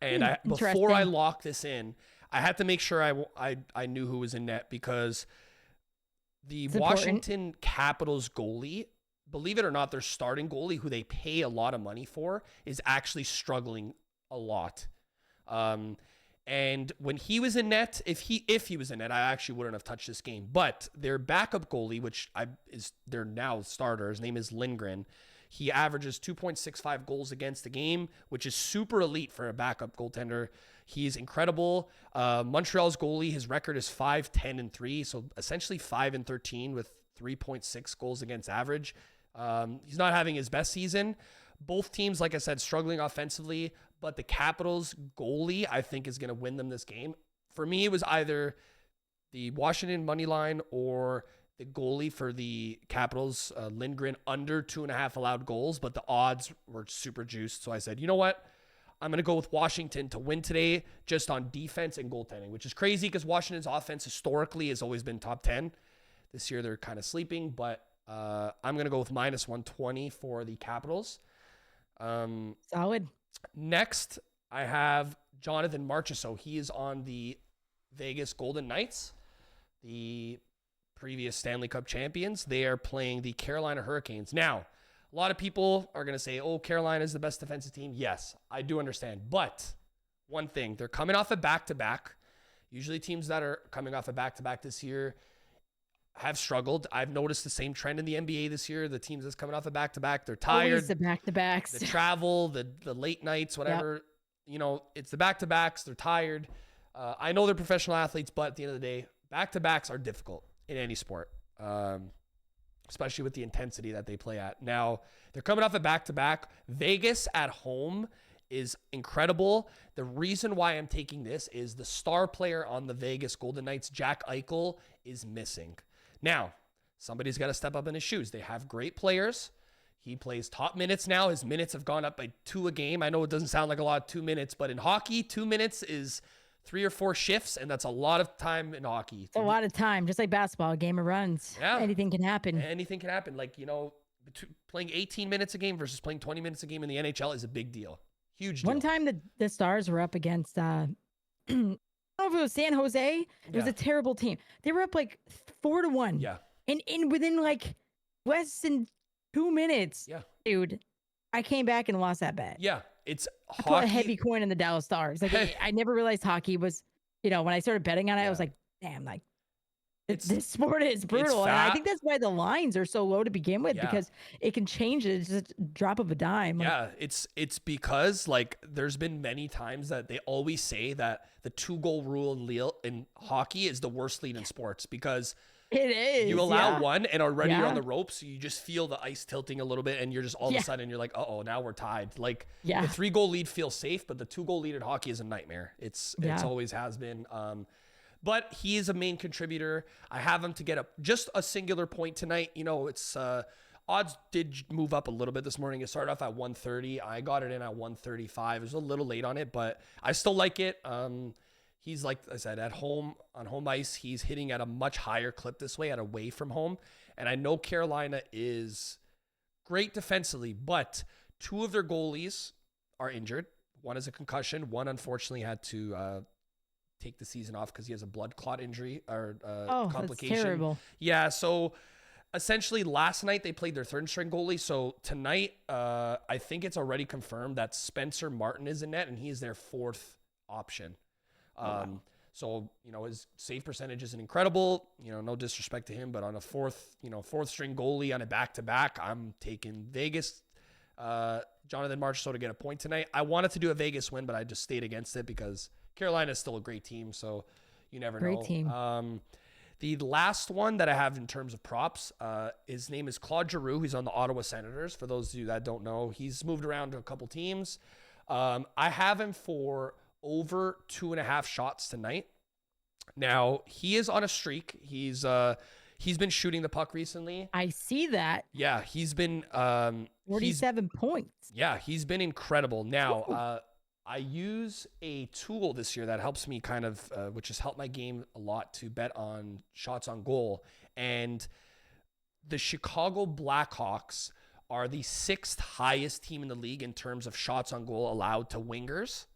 And before I lock this in, I had to make sure I knew who was in net, because the Washington Capitals goalie, believe it or not, their starting goalie, who they pay a lot of money for, is actually struggling a lot. And when he was in net, if he was in net, I actually wouldn't have touched this game. But their backup goalie, which is their now starter, his name is Lindgren. He averages 2.65 goals against the game, which is super elite for a backup goaltender. He's incredible. Montreal's goalie, his record is 5-10-3, so essentially 5-13 with 3.6 goals against average. He's not having his best season. Both teams, like I said, struggling offensively, but the Capitals goalie, I think, is going to win them this game. For me, it was either the Washington money line or the goalie for the Capitals, Lindgren, under 2.5 allowed goals, but the odds were super juiced. So I said, you know what? I'm going to go with Washington to win today, just on defense and goaltending, which is crazy because Washington's offense historically has always been top 10. This year they're kind of sleeping, but I'm going to go with -120 for the Capitals. Solid. Next, I have Jonathan Marchessault. He is on the Vegas Golden Knights, the previous Stanley Cup champions. They are playing the Carolina Hurricanes. Now, a lot of people are going to say, oh, Carolina is the best defensive team. Yes, I do understand. But one thing, they're coming off a back-to-back. Usually teams that are coming off a back-to-back this year have struggled. I've noticed the same trend in the NBA this year. The teams that's coming off a back-to-back, they're tired. Always the back-to-backs. The travel, the late nights, whatever. Yep. It's the back-to-backs. They're tired. I know they're professional athletes, but at the end of the day, back-to-backs are difficult in any sport, especially with the intensity that they play at. Now, they're coming off a back-to-back. Vegas at home is incredible. The reason why I'm taking this is the star player on the Vegas Golden Knights, Jack Eichel, is missing. Now, somebody's got to step up in his shoes. They have great players. He plays top minutes now. His minutes have gone up by 2 a game. I know it doesn't sound like a lot, 2 minutes, but in hockey, 2 minutes is 3 or 4 shifts, and that's a lot of time in hockey. It's a lot of time, just like basketball, a game of runs. Yeah. Anything can happen. Anything can happen. Like, playing 18 minutes a game versus playing 20 minutes a game in the NHL is a big deal. Huge deal. One time the Stars were up against, I don't know if it was San Jose. It was a terrible team. They were up like 4-1. Yeah. And within like less than 2 minutes. Yeah. Dude, I came back and lost that bet. Yeah. It's hockey. I put a heavy coin in the Dallas Stars. Like I never realized hockey was, when I started betting on it, I was like, damn, like this sport is brutal. And I think that's why the lines are so low to begin with, because it can change it. It's just a drop of a dime. Yeah. It's because like there's been many times that they always say that the 2-goal rule in hockey is the worst lead in sports, because it is. You allow one and already you're on the ropes. So you just feel the ice tilting a little bit and you're just all of a sudden you're like, uh-oh, now we're tied. Like the 3-goal lead feels safe, but the 2-goal lead in hockey is a nightmare. It's always has been. But he is a main contributor. I have him to get just a singular point tonight. It's odds did move up a little bit this morning. It started off at 130. I got it in at 135. It was a little late on it, but I still like it. He's, like I said, at home, on home ice, he's hitting at a much higher clip this way, at away from home. And I know Carolina is great defensively, but 2 of their goalies are injured. One is a concussion. One, unfortunately, had to take the season off because he has a blood clot injury or complication. That's terrible. Yeah, so essentially last night they played their 3rd-string goalie. So tonight, I think it's already confirmed that Spencer Martin is in net, and he is their 4th option. So, his save percentage isn't incredible. No disrespect to him, but on a fourth string goalie on a back-to-back, I'm taking Vegas. Jonathan Marchessault to get a point tonight. I wanted to do a Vegas win, but I just stayed against it because Carolina is still a great team, so you never know. Great team. The last one that I have in terms of props, his name is Claude Giroux. He's on the Ottawa Senators. For those of you that don't know, he's moved around to a couple teams. I have him for over 2.5 shots tonight. Now, he is on a streak. He's been shooting the puck recently. I see that. Yeah, he's been 47 points. Yeah, he's been incredible. Now, I use a tool this year that helps me kind of, which has helped my game a lot, to bet on shots on goal. And the Chicago Blackhawks are the 6th highest team in the league in terms of shots on goal allowed to wingers.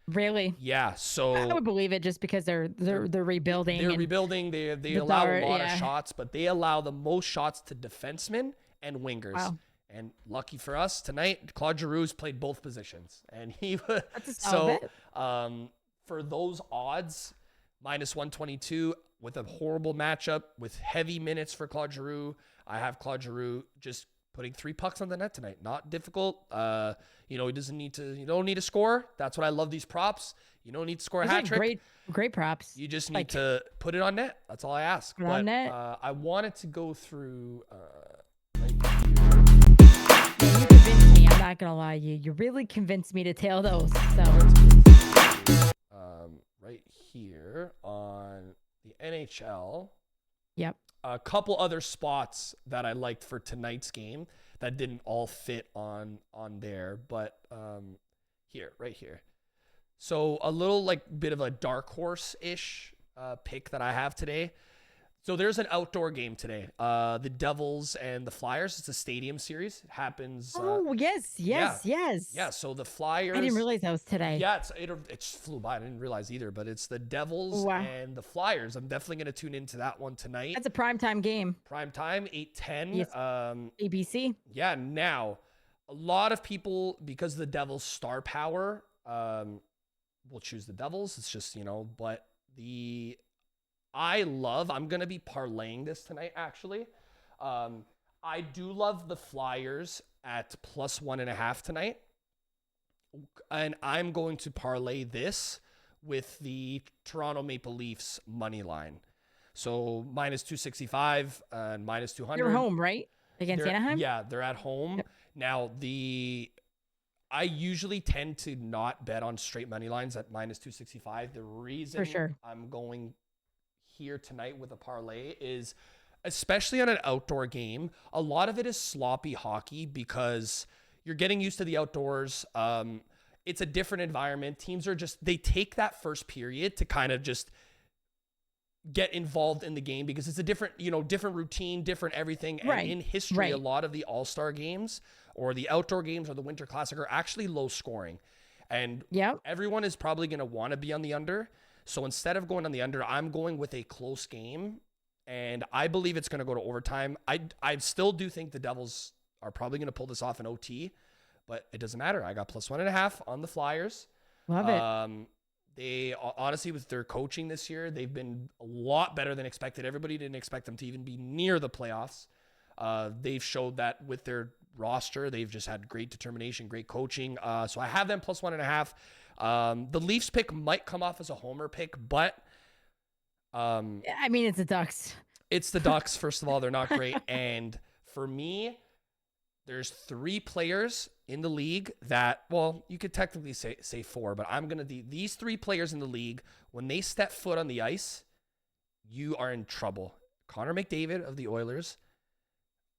Really? Yeah. So I would believe it just because they're rebuilding. They're rebuilding. They allow a lot of shots, but they allow the most shots to defensemen and wingers. Wow. And lucky for us tonight, Claude Giroux's played both positions, and he That's a solid bet. For those odds, -122 with a horrible matchup with heavy minutes for Claude Giroux. I have Claude Giroux just putting 3 pucks on the net tonight. Not difficult. He doesn't need to. You don't need to score. That's what I love these props. You don't need to score a hat trick. Great props. You just need to put it on net. That's all I ask. Put it on net. I wanted to go through. You convinced me. I'm not gonna lie, you really convinced me to tail those. So right here on the NHL. Yep. A couple other spots that I liked for tonight's game that didn't all fit on there, but right here. So a little bit of a dark horse-ish pick that I have today. So there's an outdoor game today. The Devils and the Flyers. It's a stadium series. It happens. Yes. Yeah. So the Flyers. I didn't realize that was today. Yeah, it just flew by. I didn't realize either, but it's the Devils and the Flyers. I'm definitely going to tune into that one tonight. That's a primetime game. Prime time, 8:10. Yes. ABC. Yeah. Now, a lot of people, because of the Devils' star power, will choose the Devils. It's just but I'm going to be parlaying this tonight, actually. I do love the Flyers at +1.5 tonight. And I'm going to parlay this with the Toronto Maple Leafs money line. So -265 and -200. You're home, right? Against Anaheim? Yeah, they're at home. Yep. Now, I usually tend to not bet on straight money lines at -265. The reason For sure. I'm going here tonight with a parlay is, especially on an outdoor game, a lot of it is sloppy hockey because you're getting used to the outdoors. It's a different environment. Teams they take that first period to kind of just get involved in the game because it's a different routine, different everything. And in history, a lot of the all-star games or the outdoor games or the Winter Classic are actually low scoring. And everyone is probably going to want to be on the under. So instead of going on the under, I'm going with a close game, and I believe it's going to go to overtime. I still do think the Devils are probably going to pull this off in OT, but it doesn't matter. I got +1.5 on the Flyers. Love it. They honestly, with their coaching this year, they've been a lot better than expected. Everybody didn't expect them to even be near the playoffs. They've showed that with their roster. They've just had great determination, great coaching. So I have them +1.5. The Leafs pick might come off as a homer pick, but I mean, it's the Ducks. It's the Ducks. First of all, they're not great. And for me, there's 3 players in the league that, well, you could technically say 4, but I'm going to these 3 players in the league, when they step foot on the ice, you are in trouble. Connor McDavid of the Oilers,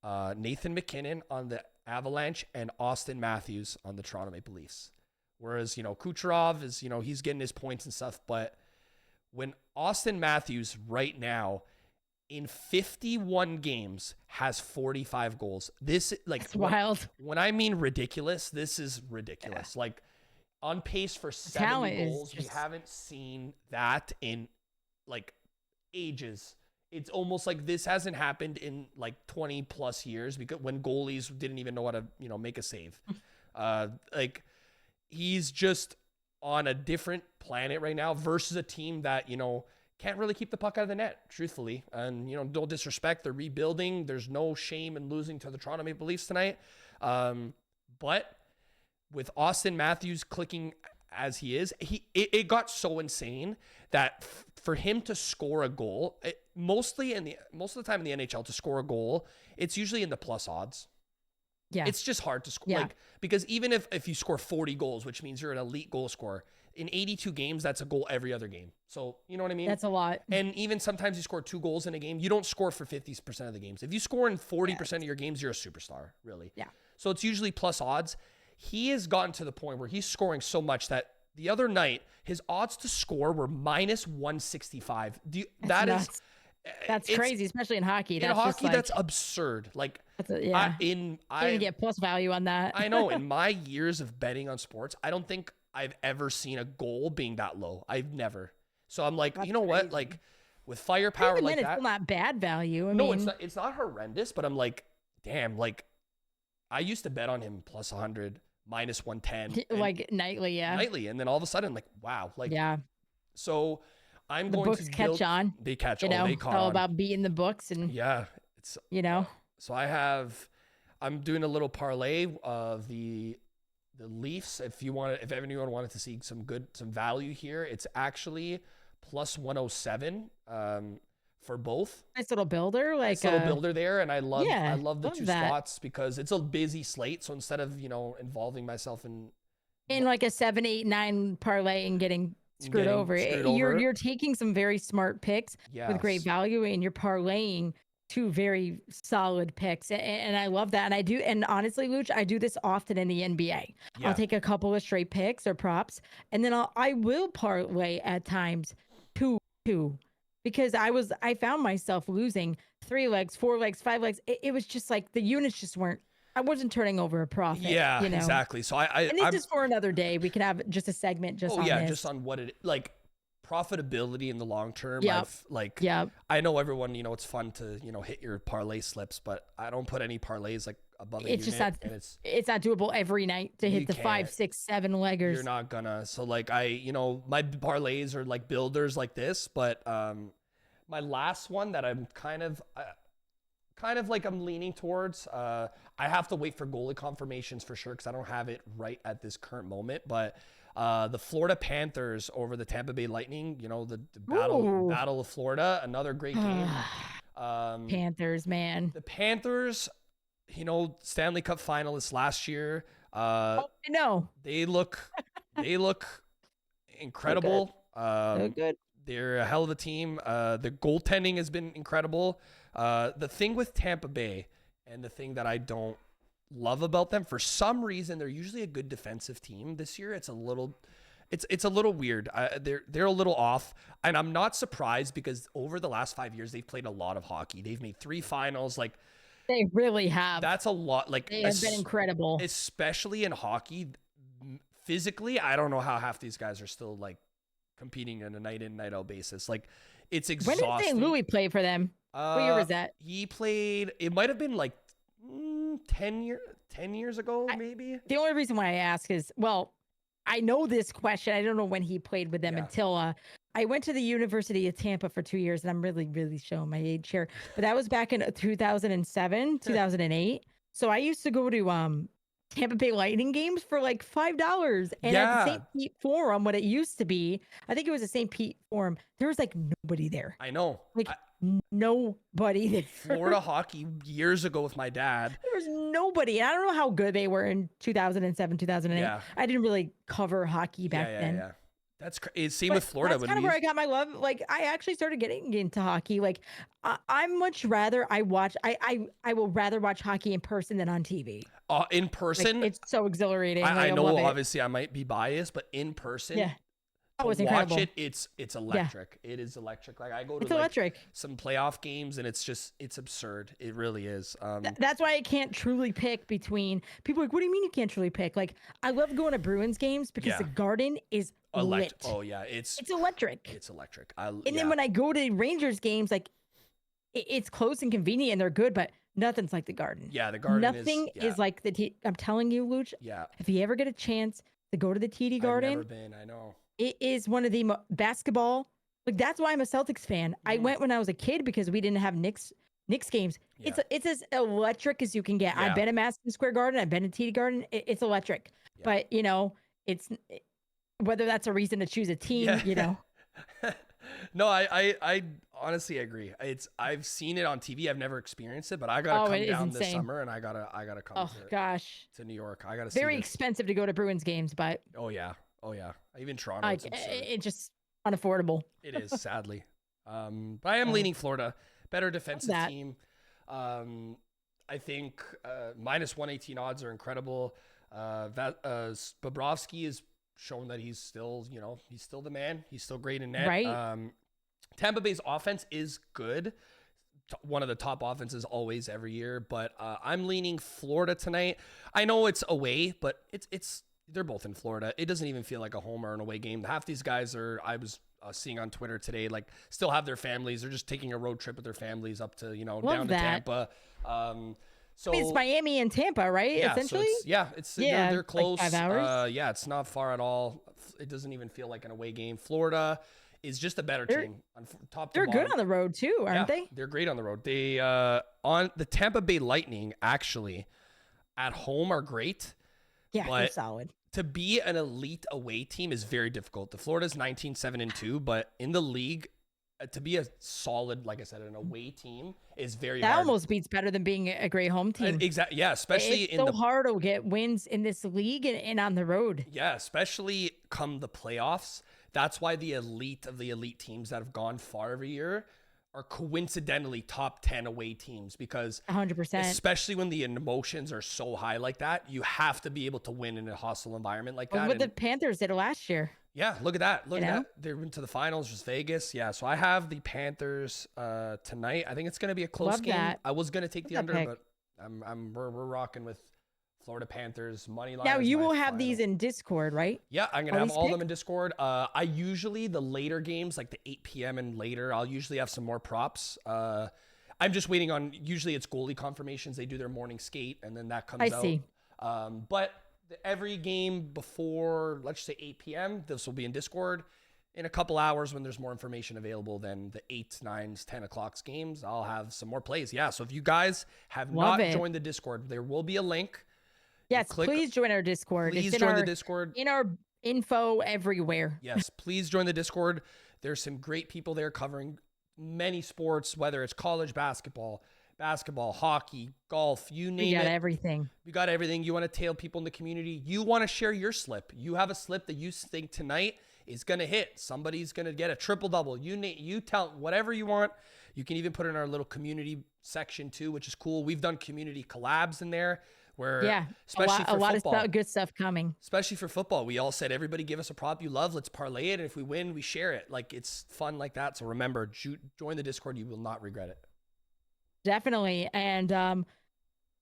Nathan McKinnon on the Avalanche, and Austin Matthews on the Toronto Maple Leafs. Whereas, Kucherov is, he's getting his points and stuff. But when Austin Matthews right now in 51 games has 45 goals, this That's wild. When I mean ridiculous, this is ridiculous. Yeah. On pace for 70 goals. We haven't seen that in ages. It's almost like this hasn't happened in 20 plus years because when goalies didn't even know how to, make a save. He's just on a different planet right now versus a team that, you know, can't really keep the puck out of the net, truthfully. And, you know, don't disrespect, they're rebuilding. There's no shame in losing to the Toronto Maple Leafs tonight. But with Austin Matthews clicking as he is, it got so insane that for him to score a goal, most of the time in the NHL to score a goal, it's usually in the plus odds. Yeah. It's just hard to score. Like, because even if you score 40 goals, which means you're an elite goal scorer, in 82 games, that's a goal every other game. So, you know what I mean? That's a lot. And even sometimes you score 2 goals in a game, you don't score for 50% of the games. If you score in 40% of your games, you're a superstar, really. Yeah. So it's usually plus odds. He has gotten to the point where he's scoring so much that the other night, his odds to score were minus 165. That's crazy, especially in hockey. In hockey, that's absurd. Like, I get plus value on that. I know. In my years of betting on sports, I don't think I've ever seen a goal being that low. I've never. So I'm like, you know what? Like, with firepower like that, it's still not bad value. I mean, it's not. It's not horrendous. But I'm like, damn. Like, I used to bet on him plus 100, minus 110, like nightly, nightly, and then all of a sudden, like, wow, like, So I'm the going books to catch on. They catch you know, they caught all on. about beating the books and it's you know. So I'm doing a little parlay of the Leafs. If anyone wanted to see some value here, it's actually plus 107 for both. Nice little builder, nice little builder there, and I love the two spots because it's a busy slate. So instead of involving myself in like a 7, 8, 9 parlay and getting screwed over, you're taking some very smart picks with great value, and you're parlaying 2 very solid picks, and I love that. And honestly, Looch, I do this often in the NBA. I'll take a couple of straight picks or props, and then I will parlay at times 2 because I found myself losing 3 legs, 4 legs, 5 legs. It was just like the units just weren't. I wasn't turning over a profit. Yeah, exactly. So and this is for another day. We can have just a segment just on this. Just on what it like. Profitability in the long term. I know everyone, it's fun to, hit your parlay slips, but I don't put any parlays like above it's just not, it's not doable every night to hit the 5, 6, 7 leggers. You're not gonna. So like my parlays are like builders like this, but my last one that I'm kind of like I'm leaning towards, I have to wait for goalie confirmations for sure because I don't have it right at this current moment, but the Florida Panthers over the Tampa Bay Lightning, the battle of Florida, another great game. Panthers, man. The Panthers, Stanley Cup finalists last year. I know. They look incredible. So good. They're a hell of a team. The goaltending has been incredible. The thing with Tampa Bay, and the thing that I don't love about them, for some reason they're usually a good defensive team. This year it's a little weird. They're a little off, and I'm not surprised because over the last 5 years they've played a lot of hockey. They've made 3 finals. Like, they really have. That's a lot. Like, they have been incredible, especially in hockey. Physically, I don't know how half these guys are still like competing on a night in, night out basis. Like, it's exhausting. When did St. Louis play for them? What year was that? He played, it might have been like 10 years ago, maybe. The only reason why I ask is, well, I know this question. I don't know when he played with them until I went to the University of Tampa for 2 years, and I'm really, really showing my age here. But that was back in 2007, 2008. So I used to go to Tampa Bay Lightning games for like $5. And at the St. Pete Forum, what it used to be, I think it was the St. Pete Forum, there was like nobody there. I know. Like, nobody there. Florida hockey years ago with my dad. There was nobody. I don't know how good they were in 2007, 2008. Yeah. I didn't really cover hockey back then. Yeah. That's same with Florida. That's kind of where I got my love. Like, I actually started getting into hockey. Like, I'm much rather I will rather watch hockey in person than on TV. In person, like, it's so exhilarating. I know, obviously, I might be biased, but in person, it's incredible. Watch it. It's electric. It is electric. Like, I go to some playoff games, and it's absurd. It really is. That's why I can't truly pick between people. Like, what do you mean you can't truly pick? Like, I love going to Bruins games because the Garden is lit. Oh yeah, it's electric. It's electric. Then when I go to Rangers games, like, it's close and convenient, and they're good, but nothing's like the Garden. Yeah, the Garden. Nothing is like the. I'm telling you, Looch. Yeah. If you ever get a chance to go to the TD I've never Garden. been. I know. It is one of the basketball. Like that's why I'm a Celtics fan. I Mhm. went when I was a kid because we didn't have Knicks games. Yeah. It's as electric as you can get. I've Yeah. been at Madison Square Garden. I've been at TD Garden. It's electric. Yeah. But it's whether that's a reason to choose a team. Yeah. No, I honestly agree. I've seen it on TV. I've never experienced it, but I gotta come It is down this insane. summer, and I gotta come Oh gosh, to New York. I gotta see very this. expensive to go to Bruins games, but Oh yeah. Even Toronto, like it's absurd. it's just unaffordable. It is, sadly. But I am leaning Florida. Better defensive team. I think minus 118 odds are incredible. Bobrovsky is shown that he's still the man. He's still great in net. Right. Tampa Bay's offense is good. One of the top offenses always every year, but I'm leaning Florida tonight. I know it's away, but it's they're both in Florida. It doesn't even feel like a home or an away game. Half these guys I was seeing on Twitter today, like still have their families. They're just taking a road trip with their families up to, down to Tampa. So it's Miami and Tampa, right? Yeah, essentially. They're close. Like 5 hours. It's not far at all. It doesn't even feel like an away game. Florida is just a better team. Top to they're bottom. good on the road too, aren't they? They're great on the road. They on the Tampa Bay Lightning actually at home are great. Yeah, they're solid. To be an elite away team is very difficult. The Florida's 19-7-2, but in the league, to be a solid, like I said, an away team is very hard. That almost beats better than being a great home team. Exactly. Yeah, especially it's so hard to get wins in this league and on the road. Yeah, especially come the playoffs. That's why the elite of the elite teams that have gone far every year are coincidentally top 10 away teams, because 100%, especially when the emotions are so high like that, you have to be able to win in a hostile environment like that. What the Panthers did last year. Yeah, look at that. Look at that. They went to the finals, just Vegas. Yeah, so I have the Panthers tonight. I think it's going to be a close game. I was going to take the under, but we're rocking with Florida Panthers money line. Now you will have these in Discord, right? Yeah, I'm gonna have all of them in Discord. I usually the later games, like the 8 p.m. and later, I'll usually have some more props. I'm just waiting on. Usually it's goalie confirmations. They do their morning skate, and then that comes out. I see. But every game before, let's say 8 p.m., this will be in Discord. In a couple hours, when there's more information available than the 8, 9s, 10 o'clocks games, I'll have some more plays. Yeah, so if you guys have not joined the Discord, there will be a link. Yes, please join our Discord. Please join the Discord. In our info everywhere. Yes, please join the Discord. There's some great people there covering many sports, whether it's college basketball, hockey, golf, you name it. We got everything. We got everything. You want to tail people in the community. You want to share your slip. You have a slip that you think tonight is going to hit. Somebody's going to get a triple-double. You tell whatever you want. You can even put it in our little community section too, which is cool. We've done community collabs in there. Where, especially a lot of good stuff coming. Especially for football, we all said, everybody give us a prop you love. Let's parlay it, and if we win, we share it. Like, it's fun like that. So remember, join the Discord. You will not regret it. Definitely. And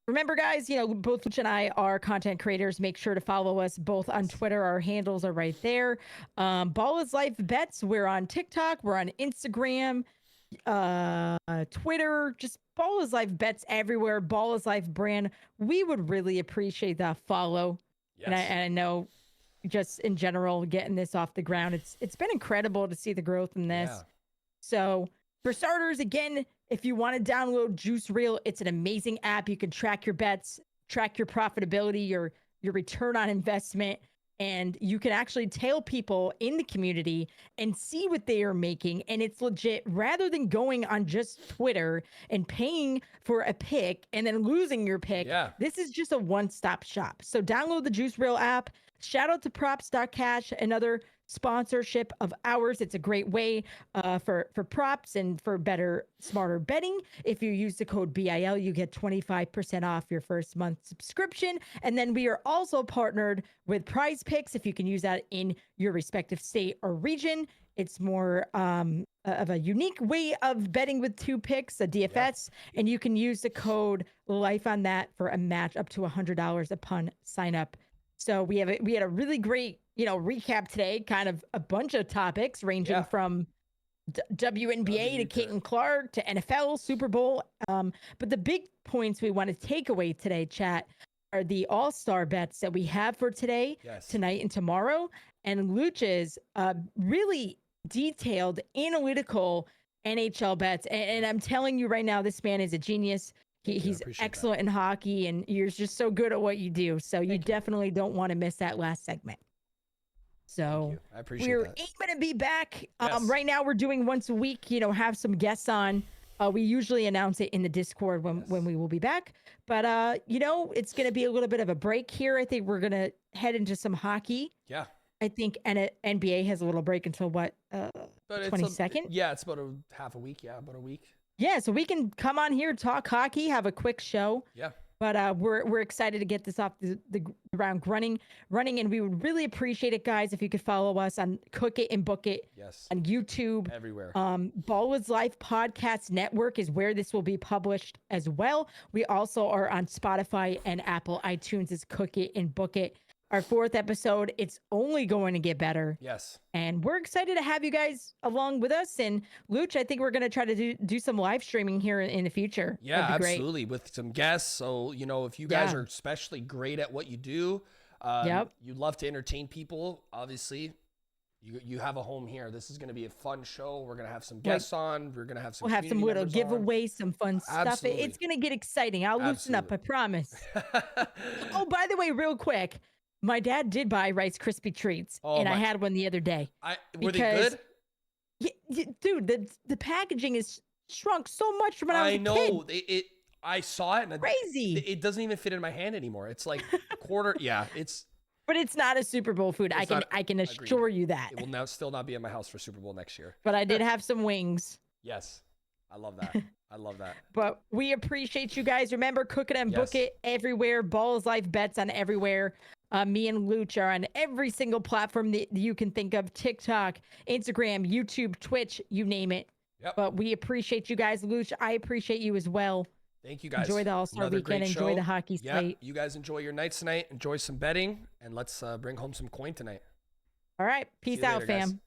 remember, guys, both Looch and I are content creators. Make sure to follow us both on Twitter. Our handles are right there. Ballislife Bets. We're on TikTok. We're on Instagram, Twitter. Just Ballislife Bets everywhere. Ballislife brand. We would really appreciate that follow. Yes. And I know, just in general, getting this off the ground, it's been incredible to see the growth in this. Yeah. So for starters, again, if you want to download Juice Reel, it's an amazing app. You can track your bets, track your profitability, your return on investment. And you can actually tail people in the community and see what they are making. And it's legit, rather than going on just Twitter and paying for a pick and then losing your pick. Yeah. This is just a one-stop shop. So download the Juice Reel app. Shout out to props.cash, another sponsorship of ours. It's a great way for props and for better, smarter betting. If you use the code BIL, you get 25% off your first month subscription. And then we are also partnered with Prize Picks. If you can use that in your respective state or region, it's more of a unique way of betting with 2 picks, a DFS, and you can use the code LIFE on that for a match up to $100 upon sign up. So we had a really great, recap today, kind of a bunch of topics ranging from WNBA to Caitlin Clark to NFL, Super Bowl. But the big points we want to take away today, chat, are the all-star bets that we have for today, Yes. tonight, and tomorrow. And Looch's really detailed, analytical NHL bets. And I'm telling you right now, this man is a genius. Thank you. I He's appreciate excellent in hockey, and you're just so good at what you do. So you Thank you. definitely don't want to miss that last segment. Thank So you. I appreciate we're that. aiming to be back. Yes. Right now, we're doing once a week. Have some guests on. We usually announce it in the Discord when Yes. we will be back. But it's going to be a little bit of a break here. I think we're going to head into some hockey. Yeah. I think NBA has a little break until what? But 22nd? Yeah, it's about a half a week. Yeah, about a week. Yeah, so we can come on here, talk hockey, have a quick show. Yeah. But we're excited to get this off the ground running, and we would really appreciate it, guys, if you could follow us on Cook It and Book It. Yes. On YouTube. Everywhere. Ballislife Podcast Network is where this will be published as well. We also are on Spotify and Apple iTunes as Cook It and Book It. Our 4th episode, it's only going to get better. Yes. And we're excited to have you guys along with us. And Looch, I think we're going to try to do some live streaming here in the future. Yeah, absolutely. With some guests. So, if you guys are especially great at what you do, you love to entertain people, obviously, you have a home here. This is going to be a fun show. We're going to have some guests on. We're going to have some We'll have some little giveaways, some fun stuff. Absolutely. It's going to get exciting. I'll loosen up, I promise. Oh, by the way, real quick. My dad did buy Rice Krispie treats, and I had one the other day. Were they good? Yeah, dude, the packaging is shrunk so much from when I was a kid. I saw it, and crazy. It doesn't even fit in my hand anymore. It's like a quarter. Yeah, it's. But it's not a Super Bowl food. I can assure you that. It will now still not be in my house for Super Bowl next year. But I did have some wings. Yes, I love that. I love that. But we appreciate you guys. Remember, Cook It and Book It everywhere. Ballislife bets on everywhere. Me and Looch are on every single platform that you can think of. TikTok, Instagram, YouTube, Twitch, you name it. Yep. But we appreciate you guys. Looch, I appreciate you as well. Thank you guys. Enjoy the All-Star weekend. Enjoy the hockey slate. You guys enjoy your nights tonight. Enjoy some betting. And let's bring home some coin tonight. All right. Peace out, fam. Guys.